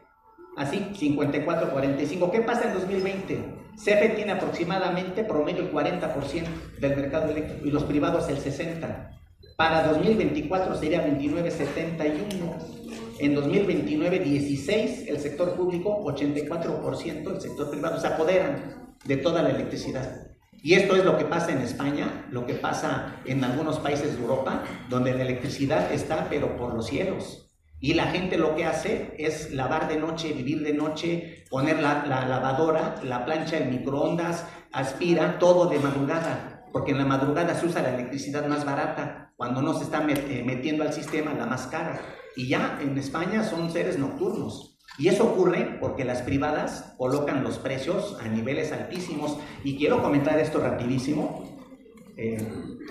S4: Así, 54-45. ¿Qué pasa en 2020? CFE tiene aproximadamente promedio el 40% del mercado eléctrico y los privados el 60%. Para 2024 sería 29-71. En 2029, 16 el sector público, 84% el sector privado. Se apoderan de toda la electricidad. Y esto es lo que pasa en España, lo que pasa en algunos países de Europa, donde la electricidad está pero por los cielos. Y la gente lo que hace es lavar de noche, vivir de noche, poner la lavadora, la plancha, el microondas, aspira, todo de madrugada, porque en la madrugada se usa la electricidad más barata, cuando no se está metiendo al sistema la más cara. Y ya en España son seres nocturnos. Y eso ocurre porque las privadas colocan los precios a niveles altísimos. Y quiero comentar esto rapidísimo.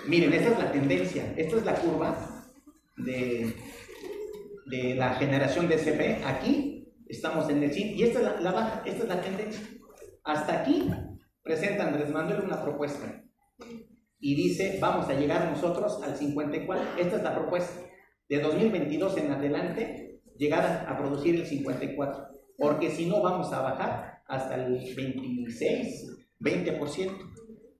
S4: Miren, esta es la tendencia, esta es la curva de la generación de CFE. Aquí estamos en el CIN y esta es la baja, esta es la tendencia. Hasta aquí presenta Andrés Manuel una propuesta y dice, vamos a llegar nosotros al 54, esta es la propuesta, de 2022 en adelante, llegar a producir el 54, porque si no vamos a bajar hasta el 26, 20%.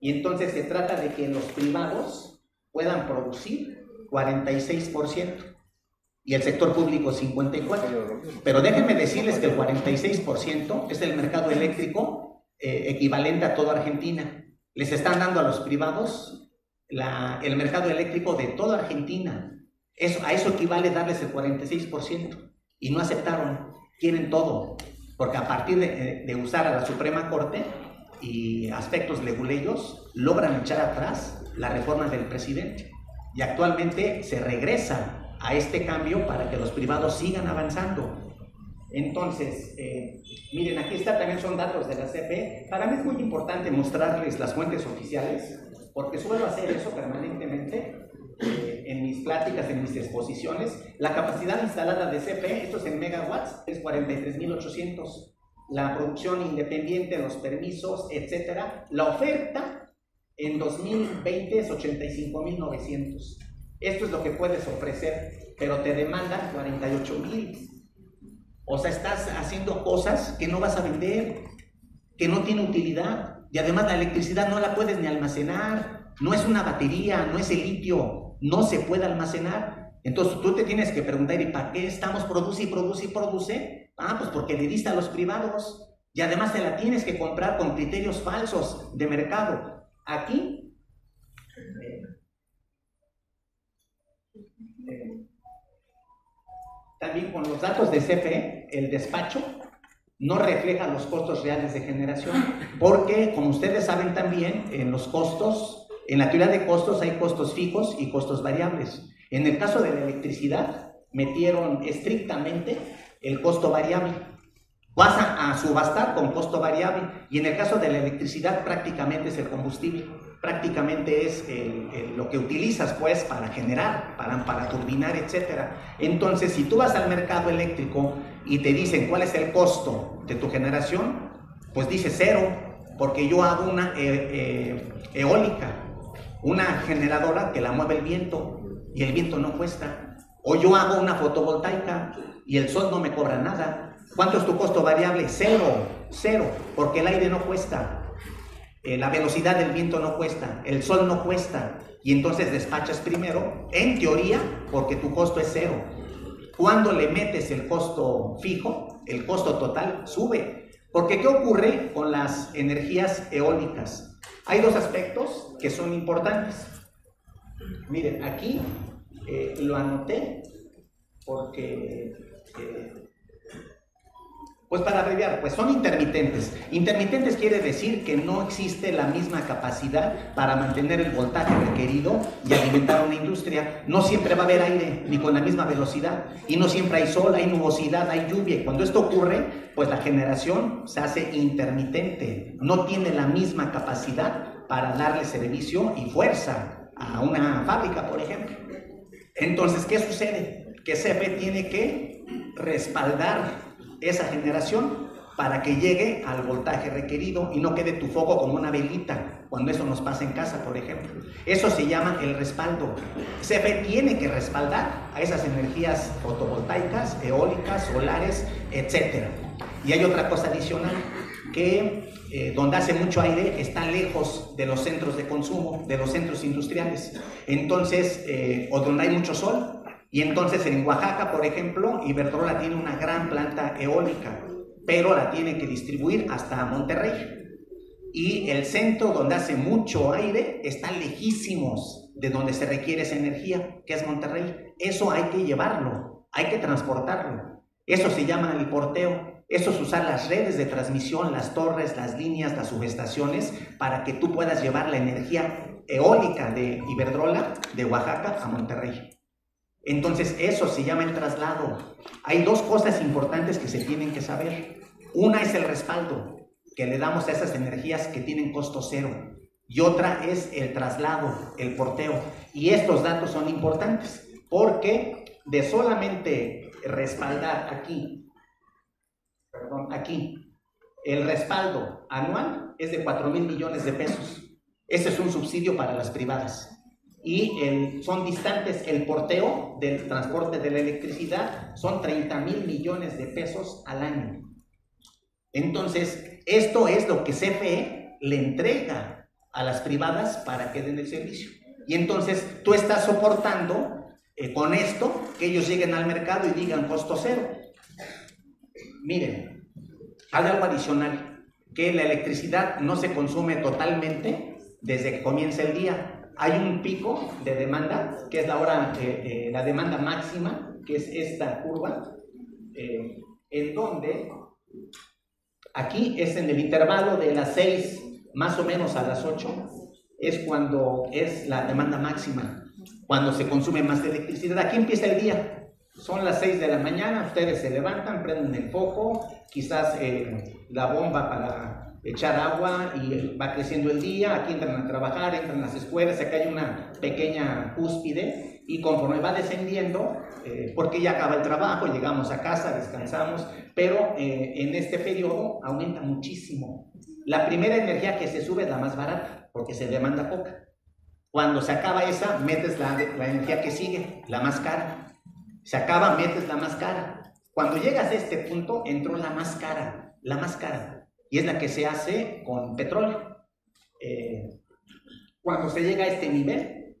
S4: Y entonces se trata de que los privados puedan producir 46%. y el sector público 54%. Pero déjenme decirles que el 46% es el mercado eléctrico equivalente a toda Argentina. Les están dando a los privados el mercado eléctrico de toda Argentina. A eso equivale darles el 46%. Y no aceptaron, quieren todo. Porque a partir de usar a la Suprema Corte y aspectos leguleyos, logran echar atrás la reforma del presidente. Y actualmente se regresa a este cambio para que los privados sigan avanzando. Entonces, miren, aquí está, también son datos de la CFE. Para mí es muy importante mostrarles las fuentes oficiales, porque suelo hacer eso permanentemente en mis pláticas, en mis exposiciones. La capacidad instalada de CFE, esto es en megawatts, es 43.800. La producción independiente, los permisos, etcétera. La oferta en 2020 es 85.900. Esto es lo que puedes ofrecer, pero te demandan 48.000. O sea, estás haciendo cosas que no vas a vender, que no tiene utilidad. Y además la electricidad no la puedes ni almacenar. No es una batería, no es el litio, no se puede almacenar. Entonces tú te tienes que preguntar, ¿y para qué estamos produce y produce y produce? Ah, pues porque le diste a los privados. Y además te la tienes que comprar con criterios falsos de mercado. Aquí también con los datos de CFE, el despacho no refleja los costos reales de generación, porque como ustedes saben también, en los costos, en la teoría de costos hay costos fijos y costos variables. En el caso de la electricidad, metieron estrictamente el costo variable. Vas a subastar con costo variable, y en el caso de la electricidad prácticamente es el combustible, prácticamente es lo que utilizas pues para generar, para turbinar, etcétera. Entonces, si tú vas al mercado eléctrico y te dicen cuál es el costo de tu generación, pues dice 0, porque yo hago una eólica, una generadora que la mueve el viento, y el viento no cuesta. O yo hago una fotovoltaica y el sol no me cobra nada. ¿Cuánto es tu costo variable? 0, porque el aire no cuesta, la velocidad del viento no cuesta, el sol no cuesta, y entonces despachas primero, en teoría, porque tu costo es 0. Cuando le metes el costo fijo, el costo total sube. Porque ¿qué ocurre con las energías eólicas? Hay dos aspectos que son importantes. Miren, aquí lo anoté porque... pues para abreviar, pues son intermitentes. Intermitentes quiere decir que no existe la misma capacidad para mantener el voltaje requerido y alimentar una industria. No siempre va a haber aire, ni con la misma velocidad. Y no siempre hay sol, hay nubosidad, hay lluvia. Y cuando esto ocurre, pues la generación se hace intermitente. No tiene la misma capacidad para darle servicio y fuerza a una fábrica, por ejemplo. Entonces, ¿qué sucede? Que CFE tiene que respaldar esa generación para que llegue al voltaje requerido y no quede tu foco como una velita, cuando eso nos pasa en casa, por ejemplo. Eso se llama el respaldo. CFE tiene que respaldar a esas energías fotovoltaicas, eólicas, solares, etc. Y hay otra cosa adicional, que donde hace mucho aire está lejos de los centros de consumo, de los centros industriales. Entonces, o donde hay mucho sol. Y entonces en Oaxaca, por ejemplo, Iberdrola tiene una gran planta eólica, pero la tiene que distribuir hasta Monterrey. Y el centro donde hace mucho aire está lejísimos de donde se requiere esa energía, que es Monterrey. Eso hay que llevarlo, hay que transportarlo. Eso se llama el porteo. Eso es usar las redes de transmisión, las torres, las líneas, las subestaciones, para que tú puedas llevar la energía eólica de Iberdrola de Oaxaca a Monterrey. Entonces eso se llama el traslado. Hay dos cosas importantes que se tienen que saber. Una es el respaldo que le damos a esas energías que tienen costo 0, y otra es el traslado, el porteo. Y estos datos son importantes porque de solamente respaldar aquí, el respaldo anual es de 4,000 millones de pesos. Ese es un subsidio para las privadas. Y son distantes, el porteo del transporte de la electricidad son 30,000 millones de pesos al año. Entonces, esto es lo que CFE le entrega a las privadas para que den el servicio. Y entonces tú estás soportando con esto, que ellos lleguen al mercado y digan costo cero. Miren, hay algo adicional, que la electricidad no se consume totalmente desde que comienza el día. Hay un pico de demanda, que es la hora, la demanda máxima, que es esta curva, en donde aquí es en el intervalo de las 6 más o menos a las 8, es cuando es la demanda máxima, cuando se consume más electricidad. Aquí empieza el día. Son las 6 de la mañana, ustedes se levantan, prenden el foco, quizás la bomba para echar agua y va creciendo el día, aquí entran a trabajar, entran a las escuelas, acá hay una pequeña cúspide y conforme va descendiendo, porque ya acaba el trabajo, llegamos a casa, descansamos, pero en este periodo aumenta muchísimo. La primera energía que se sube es la más barata, porque se demanda poca. Cuando se acaba esa, metes la energía que sigue, la más cara. Se acaba, metes la más cara. Cuando llegas a este punto, entró la más cara, y es la que se hace con petróleo. Cuando se llega a este nivel,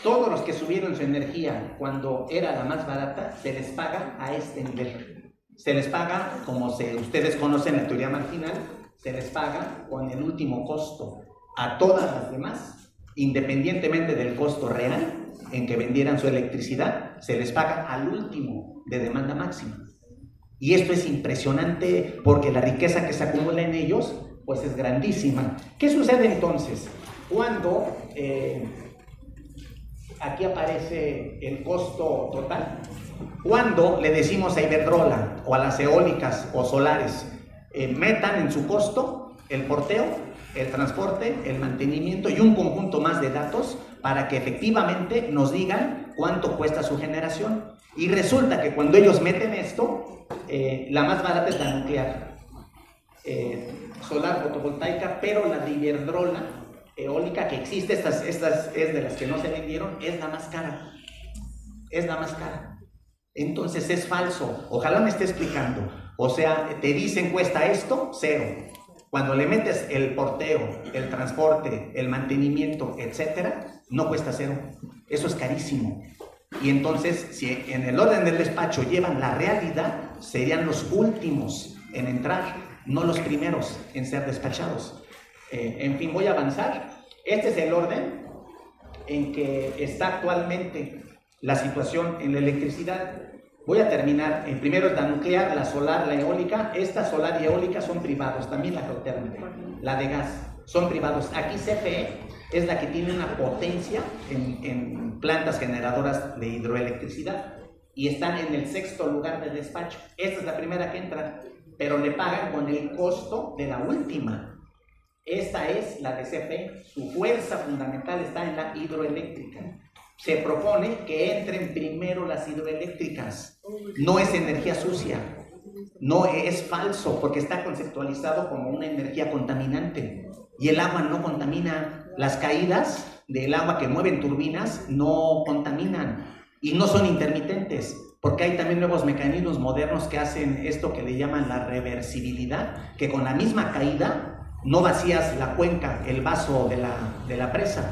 S4: todos los que subieron su energía cuando era la más barata, se les paga a este nivel. Se les paga, como ustedes conocen la teoría marginal, se les paga con el último costo a todas las demás, independientemente del costo real en que vendieran su electricidad, se les paga al último de demanda máxima. Y esto es impresionante porque la riqueza que se acumula en ellos pues es grandísima. ¿Qué sucede entonces? Cuando aquí aparece el costo total, cuando le decimos a Iberdrola o a las eólicas o solares, metan en su costo el porteo, el transporte, el mantenimiento y un conjunto más de datos para que efectivamente nos digan cuánto cuesta su generación. Y resulta que cuando ellos meten esto, la más barata es la nuclear, solar, fotovoltaica, pero la de Iberdrola, eólica, que existe, estas es de las que no se vendieron, es la más cara. Es la más cara. Entonces es falso. Ojalá me esté explicando. O sea, te dicen cuesta esto, cero. Cuando le metes el porteo, el transporte, el mantenimiento, etcétera, no cuesta cero. Eso es carísimo. Y entonces, si en el orden del despacho llevan la realidad, serían los últimos en entrar, no los primeros en ser despachados. En fin, voy a avanzar. Este es el orden en que está actualmente la situación en la electricidad. Voy a terminar. Primero es la nuclear, la solar, la eólica. Esta solar y eólica son privados, también la geotérmica, la de gas, son privados. Aquí CFE es la que tiene una potencia en plantas generadoras de hidroelectricidad y están en el 6º lugar del despacho. Esta es la primera que entra, pero le pagan con el costo de la última. Esta es la de CFE. Su fuerza fundamental está en la hidroeléctrica. Se propone que entren primero las hidroeléctricas. No es energía sucia, no es falso, porque está conceptualizado como una energía contaminante. Y el agua no contamina. Las caídas del agua que mueven turbinas no contaminan y no son intermitentes, porque hay también nuevos mecanismos modernos que hacen esto que le llaman la reversibilidad, que con la misma caída no vacías la cuenca, el vaso de la presa,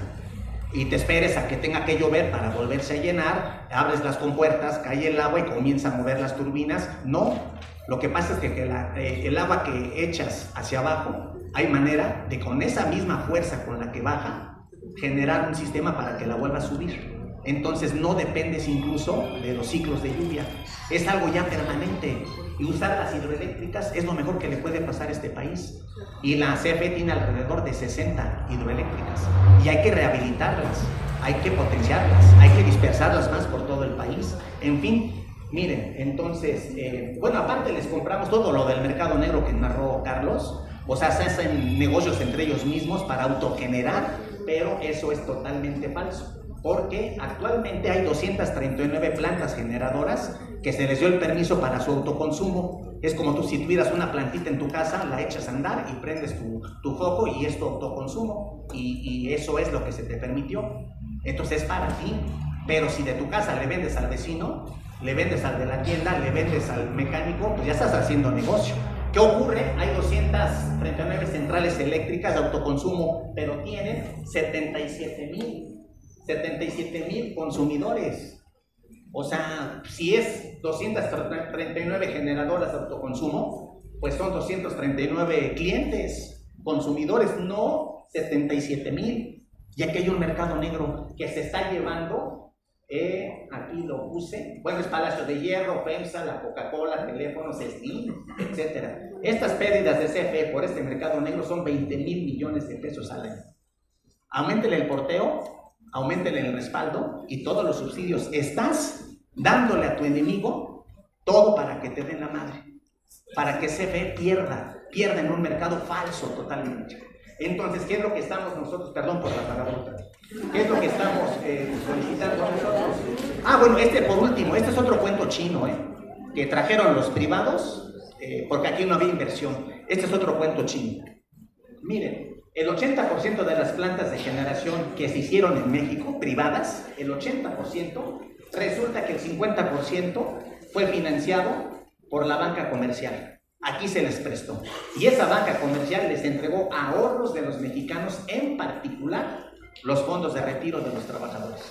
S4: y te esperes a que tenga que llover para volverse a llenar, abres las compuertas, cae el agua y comienza a mover las turbinas. No, lo que pasa es que el agua que echas hacia abajo, hay manera de con esa misma fuerza con la que baja, generar un sistema para que la vuelva a subir. Entonces no dependes incluso de los ciclos de lluvia, es algo ya permanente. Y usar las hidroeléctricas es lo mejor que le puede pasar a este país. Y la CFE tiene alrededor de 60 hidroeléctricas y hay que rehabilitarlas, hay que potenciarlas, hay que dispersarlas más por todo el país. En fin, miren, entonces, bueno, aparte les compramos todo lo del mercado negro que narró Carlos. O sea, se hacen negocios entre ellos mismos para autogenerar, pero eso es totalmente falso, porque actualmente hay 239 plantas generadoras que se les dio el permiso para su autoconsumo. Es como tú si tuvieras una plantita en tu casa, la echas a andar y prendes tu foco y es tu autoconsumo, y eso es lo que se te permitió. Entonces es para ti, pero si de tu casa le vendes al vecino, le vendes al de la tienda, le vendes al mecánico, pues ya estás haciendo negocio. ¿Qué ocurre? Hay 239 centrales eléctricas de autoconsumo, pero tienen 77,000 consumidores. O sea, si es 239 generadoras de autoconsumo, pues son 239 clientes, consumidores, no 77,000. Ya que hay un mercado negro que se está llevando, aquí lo puse, bueno, es Palacio de Hierro, FEMSA, la Coca-Cola, teléfonos, Steam, etc. Estas pérdidas de CFE por este mercado negro son 20,000 millones de pesos al año. Auméntele el porteo, auméntele el respaldo y todos los subsidios. Estás dándole a tu enemigo todo para que te den la madre, para que CFE pierda en un mercado falso totalmente. Entonces, ¿qué es lo que estamos nosotros, perdón por la palabrota, qué es lo que estamos solicitando nosotros? Bueno, por último, este es otro cuento chino, que trajeron los privados, porque aquí no había inversión. Este es otro cuento chino. Miren, el 80% de las plantas de generación que se hicieron en México, privadas, el 80%, resulta que el 50% fue financiado por la banca comercial. Aquí se les prestó. Y esa banca comercial les entregó ahorros de los mexicanos, en particular los fondos de retiro de los trabajadores.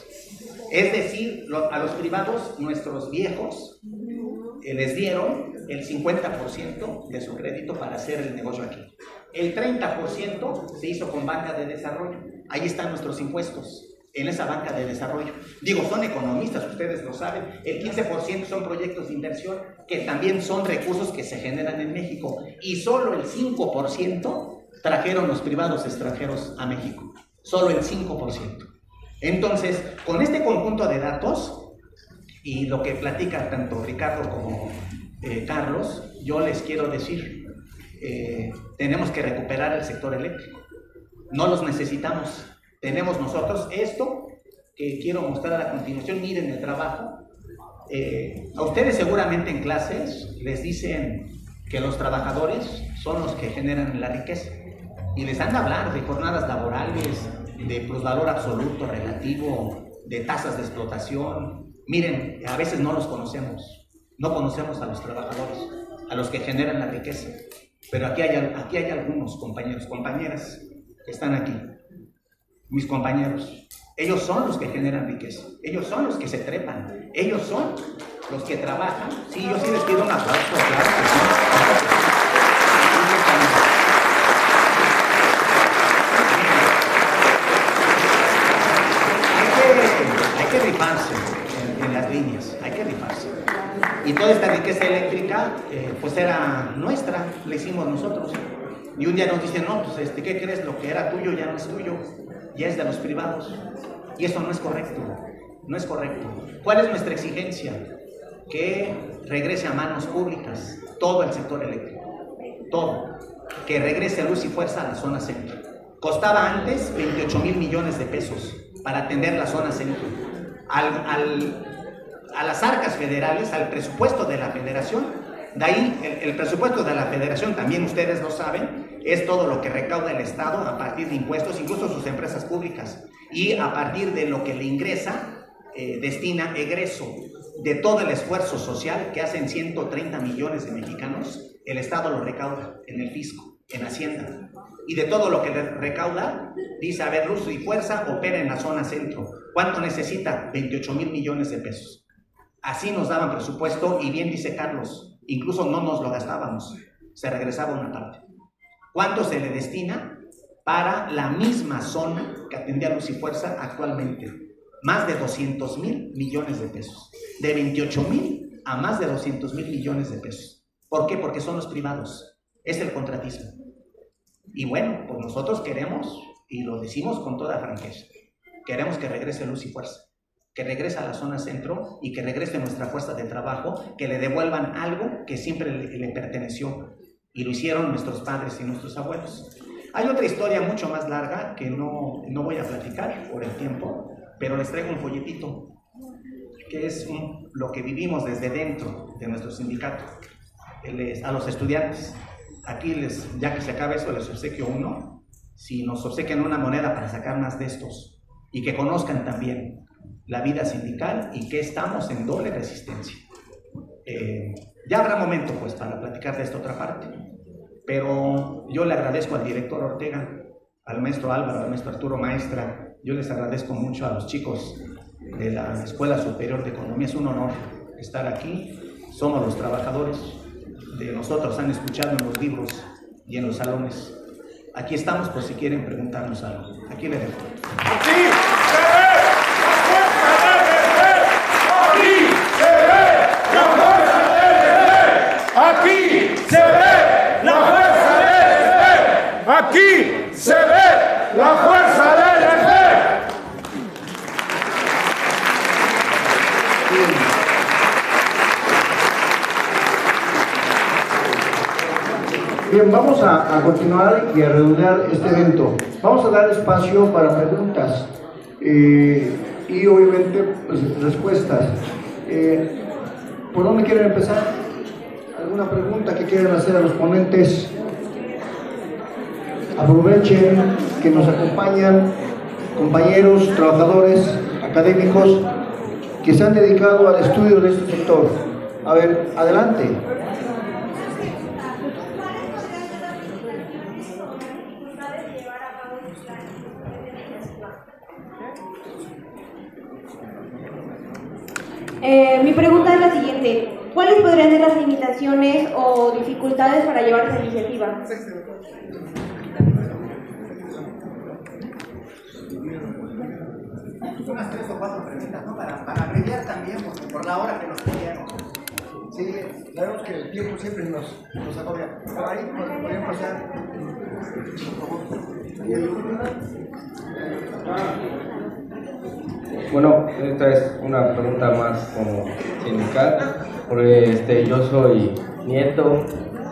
S4: Es decir, a los privados, nuestros viejos, les dieron el 50% de su crédito para hacer el negocio aquí. El 30% se hizo con banca de desarrollo. Ahí están nuestros impuestos, en esa banca de desarrollo. Digo, son economistas, ustedes lo saben. El 15% son proyectos de inversión, que también son recursos que se generan en México. Y solo el 5% trajeron los privados extranjeros a México. Solo el 5%. Entonces, con este conjunto de datos y lo que platican tanto Ricardo como Carlos, yo les quiero decir, tenemos que recuperar el sector eléctrico. No los necesitamos. Tenemos nosotros esto que quiero mostrar a continuación. Miren el trabajo. A ustedes seguramente en clases les dicen que los trabajadores son los que generan la riqueza. Y les han de hablar de jornadas laborales, de plusvalor absoluto, relativo, de tasas de explotación. Miren, a veces no los conocemos. No conocemos a los trabajadores, a los que generan la riqueza. Pero aquí hay algunos compañeros, compañeras que están aquí. Mis compañeros, ellos son los que generan riqueza, ellos son los que se trepan, ellos son los que trabajan. Sí, yo sí les pido un aplauso, claro que sí. Hay que rifarse en las líneas, hay que rifarse. Y toda esta riqueza eléctrica, pues era nuestra, la hicimos nosotros. Y un día nos dicen, no, pues ¿qué crees? Lo que era tuyo ya no es tuyo, ya es de los privados. Y eso no es correcto, no es correcto. ¿Cuál es nuestra exigencia? Que regrese a manos públicas todo el sector eléctrico, todo. Que regrese luz y fuerza a la zona centro. Costaba antes 28,000 millones de pesos para atender la zona centro. A las arcas federales, al presupuesto de la federación. De ahí, el presupuesto de la federación, también ustedes lo saben, es todo lo que recauda el Estado a partir de impuestos, incluso sus empresas públicas. Y a partir de lo que le ingresa, destina egreso de todo el esfuerzo social que hacen 130 millones de mexicanos, el Estado lo recauda en el fisco, en Hacienda. Y de todo lo que le recauda, dice, a ver, luz y fuerza opera en la zona centro. ¿Cuánto necesita? 28,000 millones de pesos. Así nos daban presupuesto, y bien dice Carlos, incluso no nos lo gastábamos, se regresaba una parte. ¿Cuánto se le destina para la misma zona que atendía Luz y Fuerza actualmente? Más de 200,000 millones de pesos. De 28,000 a más de 200,000 millones de pesos. ¿Por qué? Porque son los privados. Es el contratismo. Y bueno, pues nosotros queremos, y lo decimos con toda franqueza, queremos que regrese Luz y Fuerza, que regrese a la zona centro y que regrese nuestra fuerza de trabajo, que le devuelvan algo que siempre le perteneció, y lo hicieron nuestros padres y nuestros abuelos. Hay otra historia mucho más larga que no voy a platicar por el tiempo, pero les traigo un folletito que es lo que vivimos desde dentro de nuestro sindicato. A los estudiantes, aquí ya que se acaba eso, les obsequio uno. Si nos obsequian una moneda para sacar más de estos, y que conozcan también la vida sindical y que estamos en doble resistencia. Ya habrá momento pues para platicar de esta otra parte, pero yo le agradezco al director Ortega, al maestro Álvaro, al maestro Arturo Maestra. Yo les agradezco mucho a los chicos de la Escuela Superior de Economía. Es un honor estar aquí. Somos los trabajadores. De nosotros han escuchado en los libros y en los salones. Aquí estamos por si quieren preguntarnos algo. Aquí le dejo.
S5: Aquí se ve la fuerza del EFE. Aquí se ve la fuerza del EFE.
S2: Bien, vamos a continuar y a redondear este evento. Vamos a dar espacio para preguntas y obviamente pues, respuestas. ¿Por dónde quieren empezar? ¿Alguna pregunta que quieran hacer a los ponentes? Aprovechen que nos acompañan compañeros, trabajadores, académicos que se han dedicado al estudio de este sector. A ver, adelante.
S6: Mi pregunta es la siguiente. ¿Cuáles podrían ser las limitaciones o dificultades para llevar esa iniciativa?
S4: Unas 3 o 4 preguntas, ¿no? Para abreviar también, porque por la hora que nos pidieron.
S2: Sí, sabemos que el tiempo siempre nos agobia. Pero ahí podrían pasar.
S7: Bueno, esta es una pregunta más como sindical, porque yo soy nieto,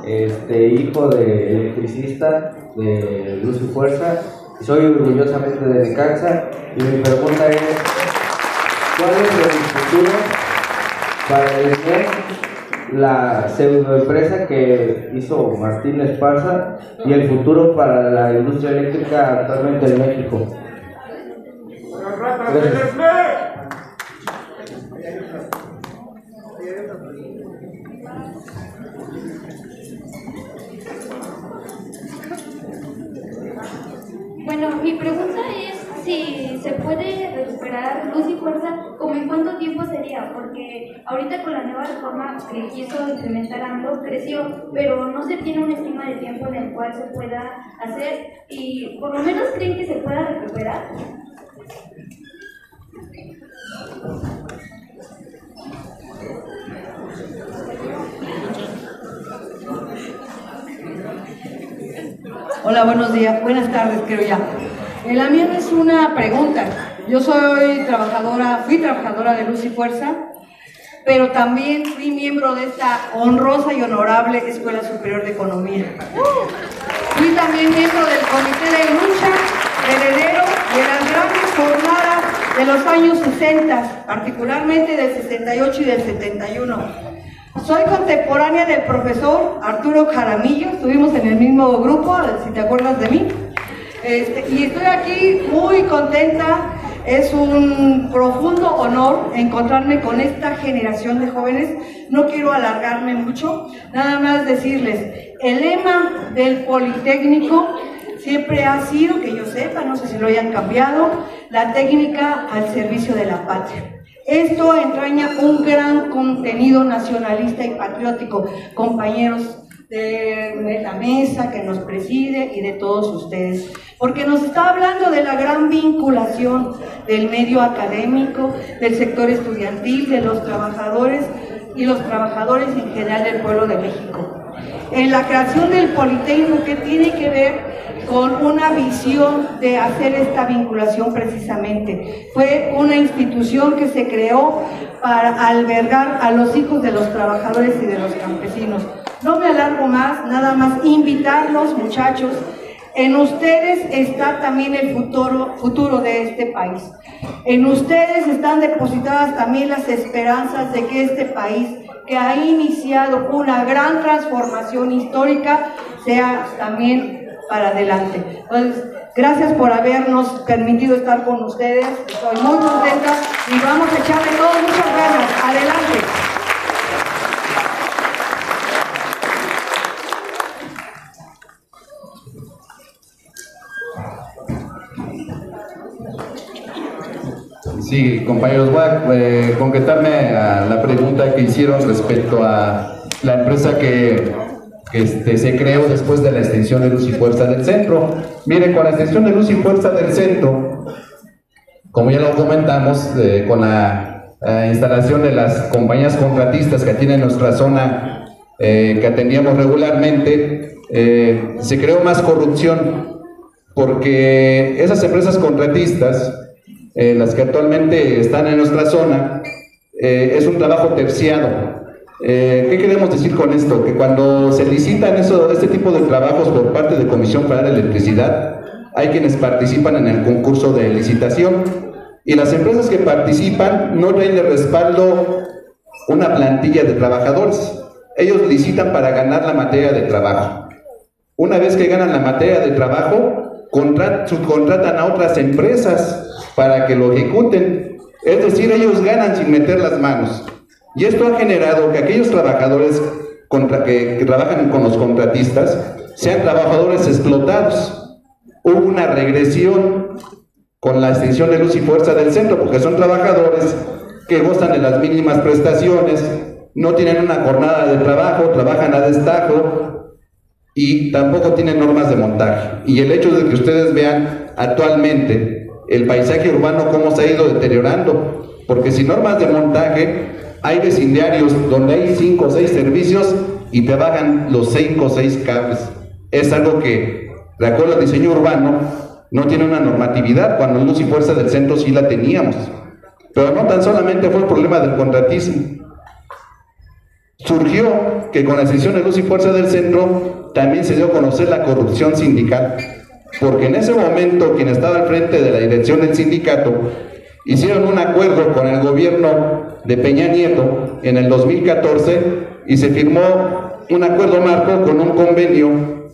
S7: hijo de electricista de Luz y Fuerza, y soy orgullosamente de Necaxa, y mi pregunta es, ¿cuál es el futuro para el SNEC, la pseudoempresa que hizo Martín Esparza, y el futuro para la industria eléctrica actualmente en México?
S6: Bueno, mi pregunta es si se puede recuperar Luz y Fuerza, ¿como en cuánto tiempo sería? Porque ahorita con la nueva reforma que quiso implementar AMLO creció, pero no se tiene una estima de tiempo en el cual se pueda hacer, y por lo menos creen que se pueda recuperar.
S8: Hola, buenos días, buenas tardes creo ya. La mía es una pregunta. Yo soy fui trabajadora de Luz y Fuerza, pero también fui miembro de esta honrosa y honorable Escuela Superior de Economía. Fui también miembro del Comité de Lucha, heredero de las grandes jornadas de los años 60, particularmente del 68 y del 71. Soy contemporánea del profesor Arturo Jaramillo, estuvimos en el mismo grupo, si te acuerdas de mí. Y estoy aquí muy contenta, es un profundo honor encontrarme con esta generación de jóvenes. No quiero alargarme mucho, nada más decirles, el lema del Politécnico siempre ha sido, que yo sepa, no sé si lo hayan cambiado, la técnica al servicio de la patria. Esto entraña un gran contenido nacionalista y patriótico, compañeros de la mesa que nos preside y de todos ustedes, porque nos está hablando de la gran vinculación del medio académico, del sector estudiantil, de los trabajadores y los trabajadores en general del pueblo de México. En la creación del Politécnico, que tiene que ver con una visión de hacer esta vinculación precisamente. Fue una institución que se creó para albergar a los hijos de los trabajadores y de los campesinos. No me alargo más, nada más invitarlos, muchachos. En ustedes está también el futuro de este país. En ustedes están depositadas también las esperanzas de que este país, que ha iniciado una gran transformación histórica, sea también para adelante. Entonces, gracias por habernos permitido estar con ustedes. Estoy muy contenta y vamos a echarle todos muchas ganas. Adelante.
S3: Sí, compañeros, voy a concretarme a la pregunta que hicieron respecto a la empresa que se creó después de la extensión de Luz y Fuerza del Centro. Miren, con la extensión de Luz y Fuerza del Centro, como ya lo comentamos, con la instalación de las compañías contratistas que tiene nuestra zona, que atendíamos regularmente, se creó más corrupción, porque esas empresas contratistas, las que actualmente están en nuestra zona, es un trabajo terciado. ¿Qué queremos decir con esto? Que cuando se licitan este tipo de trabajos por parte de Comisión Federal de Electricidad, hay quienes participan en el concurso de licitación, y las empresas que participan no traen de respaldo una plantilla de trabajadores. Ellos licitan para ganar la materia de trabajo. Una vez que ganan la materia de trabajo, subcontratan a otras empresas para que lo ejecuten. Es decir, ellos ganan sin meter las manos. Y esto ha generado que aquellos trabajadores que trabajan con los contratistas sean trabajadores explotados. Hubo una regresión con la extensión de Luz y Fuerza del Centro, porque son trabajadores que gozan de las mínimas prestaciones, no tienen una jornada de trabajo, trabajan a destajo y tampoco tienen normas de montaje. Y el hecho de que ustedes vean actualmente el paisaje urbano cómo se ha ido deteriorando, porque sin normas de montaje hay vecindarios donde hay 5 o 6 servicios y te bajan los 5 o 6 cables. Es algo que, de acuerdo al diseño urbano, no tiene una normatividad, cuando en Luz y Fuerza del Centro sí la teníamos. Pero no tan solamente fue el problema del contratismo. Surgió que con la extensión de Luz y Fuerza del Centro también se dio a conocer la corrupción sindical, porque en ese momento quien estaba al frente de la dirección del sindicato hicieron un acuerdo con el gobierno de Peña Nieto en el 2014 y se firmó un acuerdo marco con un convenio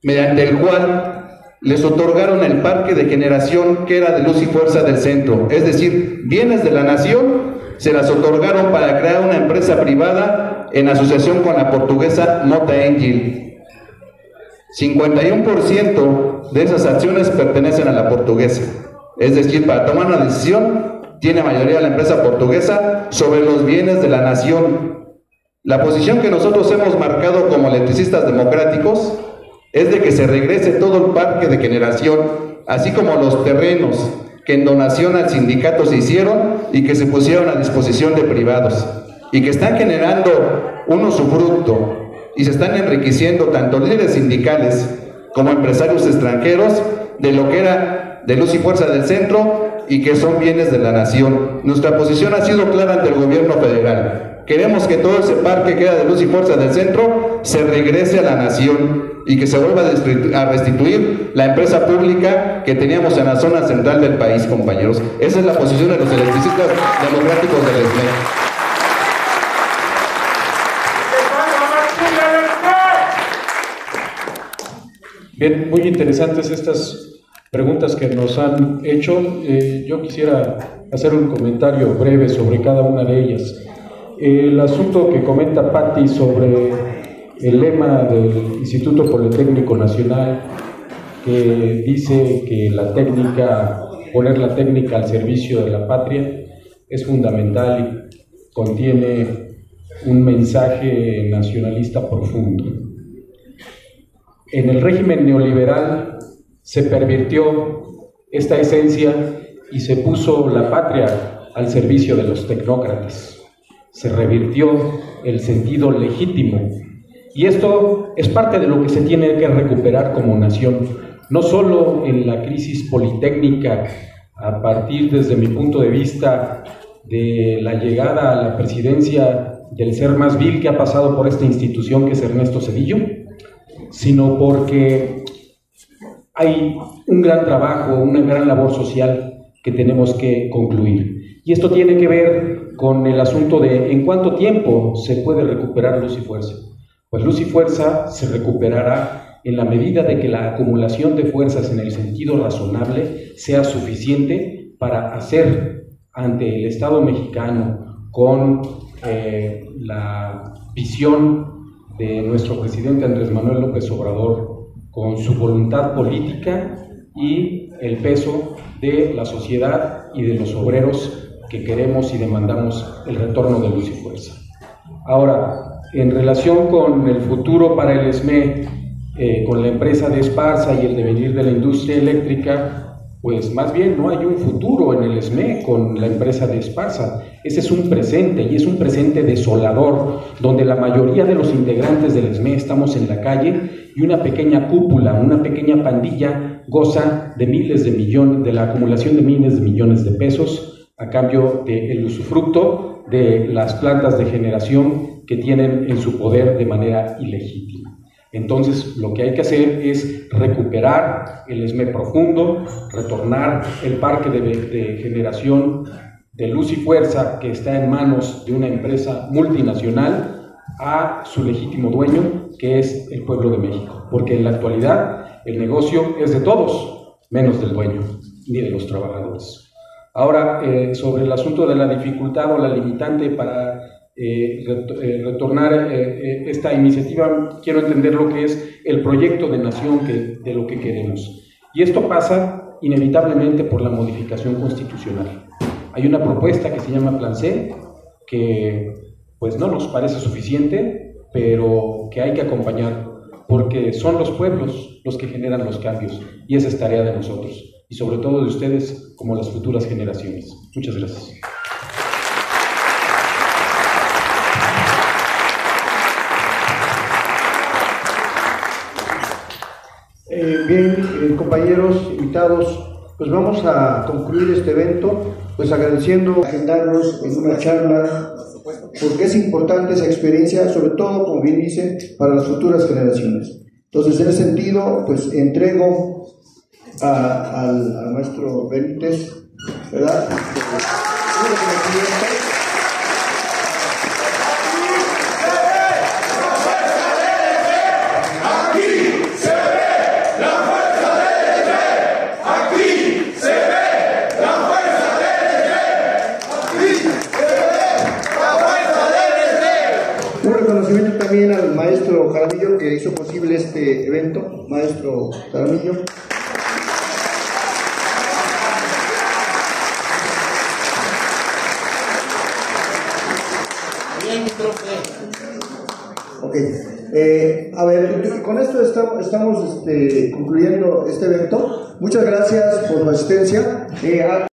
S3: mediante el cual les otorgaron el parque de generación que era de Luz y Fuerza del Centro, es decir, bienes de la nación se las otorgaron para crear una empresa privada en asociación con la portuguesa Mota Engil. 51% de esas acciones pertenecen a la portuguesa, es decir, para tomar una decisión tiene mayoría la empresa portuguesa sobre los bienes de la nación. La posición que nosotros hemos marcado como electricistas democráticos es de que se regrese todo el parque de generación, así como los terrenos que en donación al sindicato se hicieron y que se pusieron a disposición de privados y que están generando un usufructo y se están enriqueciendo tanto líderes sindicales como empresarios extranjeros de lo que era de Luz y Fuerza del Centro y que son bienes de la nación. Nuestra posición ha sido clara ante el gobierno federal. Queremos que todo ese parque que era de Luz y Fuerza del Centro se regrese a la nación y que se vuelva a restituir la empresa pública que teníamos en la zona central del país, compañeros. Esa es la posición de los electricistas democráticos del SME.
S1: Bien, muy interesantes estas preguntas que nos han hecho. Yo quisiera hacer un comentario breve sobre cada una de ellas. El asunto que comenta Patti sobre el lema del Instituto Politécnico Nacional, que dice que la técnica, poner la técnica al servicio de la patria, es fundamental y contiene un mensaje nacionalista profundo. En el régimen neoliberal se pervirtió esta esencia y se puso la patria al servicio de los tecnócratas. Se revirtió el sentido legítimo. Y esto es parte de lo que se tiene que recuperar como nación, no solo en la crisis politécnica, a partir, desde mi punto de vista, de la llegada a la presidencia del ser más vil que ha pasado por esta institución, que es Ernesto Zedillo, sino porque hay un gran trabajo, una gran labor social que tenemos que concluir. Y esto tiene que ver con el asunto de en cuánto tiempo se puede recuperar Luz y Fuerza. Pues Luz y Fuerza se recuperará en la medida de que la acumulación de fuerzas en el sentido razonable sea suficiente para hacer ante el Estado mexicano, con la visión de nuestro presidente Andrés Manuel López Obrador, con su voluntad política y el peso de la sociedad y de los obreros que queremos y demandamos el retorno de Luz y Fuerza. Ahora, en relación con el futuro para el SME, con la empresa de Esparza y el devenir de la industria eléctrica, pues más bien no hay un futuro en el SME con la empresa de Esparza. Ese es un presente, y es un presente desolador, donde la mayoría de los integrantes del SME estamos en la calle y una pequeña cúpula, una pequeña pandilla goza de miles de millones, de la acumulación de miles de millones de pesos a cambio del usufructo de las plantas de generación que tienen en su poder de manera ilegítima. Entonces, lo que hay que hacer es recuperar el SME profundo, retornar el parque de generación de Luz y Fuerza que está en manos de una empresa multinacional a su legítimo dueño, que es el pueblo de México. Porque en la actualidad el negocio es de todos, menos del dueño ni de los trabajadores. Ahora, sobre el asunto de la dificultad o la limitante para retornar esta iniciativa, quiero entender lo que es el proyecto de nación de lo que queremos. Y esto pasa inevitablemente por la modificación constitucional. Hay una propuesta que se llama Plan C, que pues no nos parece suficiente, pero que hay que acompañar, porque son los pueblos los que generan los cambios, y esa es tarea de nosotros, y sobre todo de ustedes como las futuras generaciones. Muchas gracias.
S2: Bien, compañeros invitados, pues vamos a concluir este evento, pues agradeciendo agendarnos en una charla, porque es importante esa experiencia, sobre todo, como bien dicen, para las futuras generaciones. Entonces, en ese sentido, pues entrego al maestro Benítez, ¿verdad? También al maestro Jaramillo, que hizo posible este evento. Maestro Jaramillo. Ok. A ver, con esto estamos concluyendo este evento. Muchas gracias por su asistencia.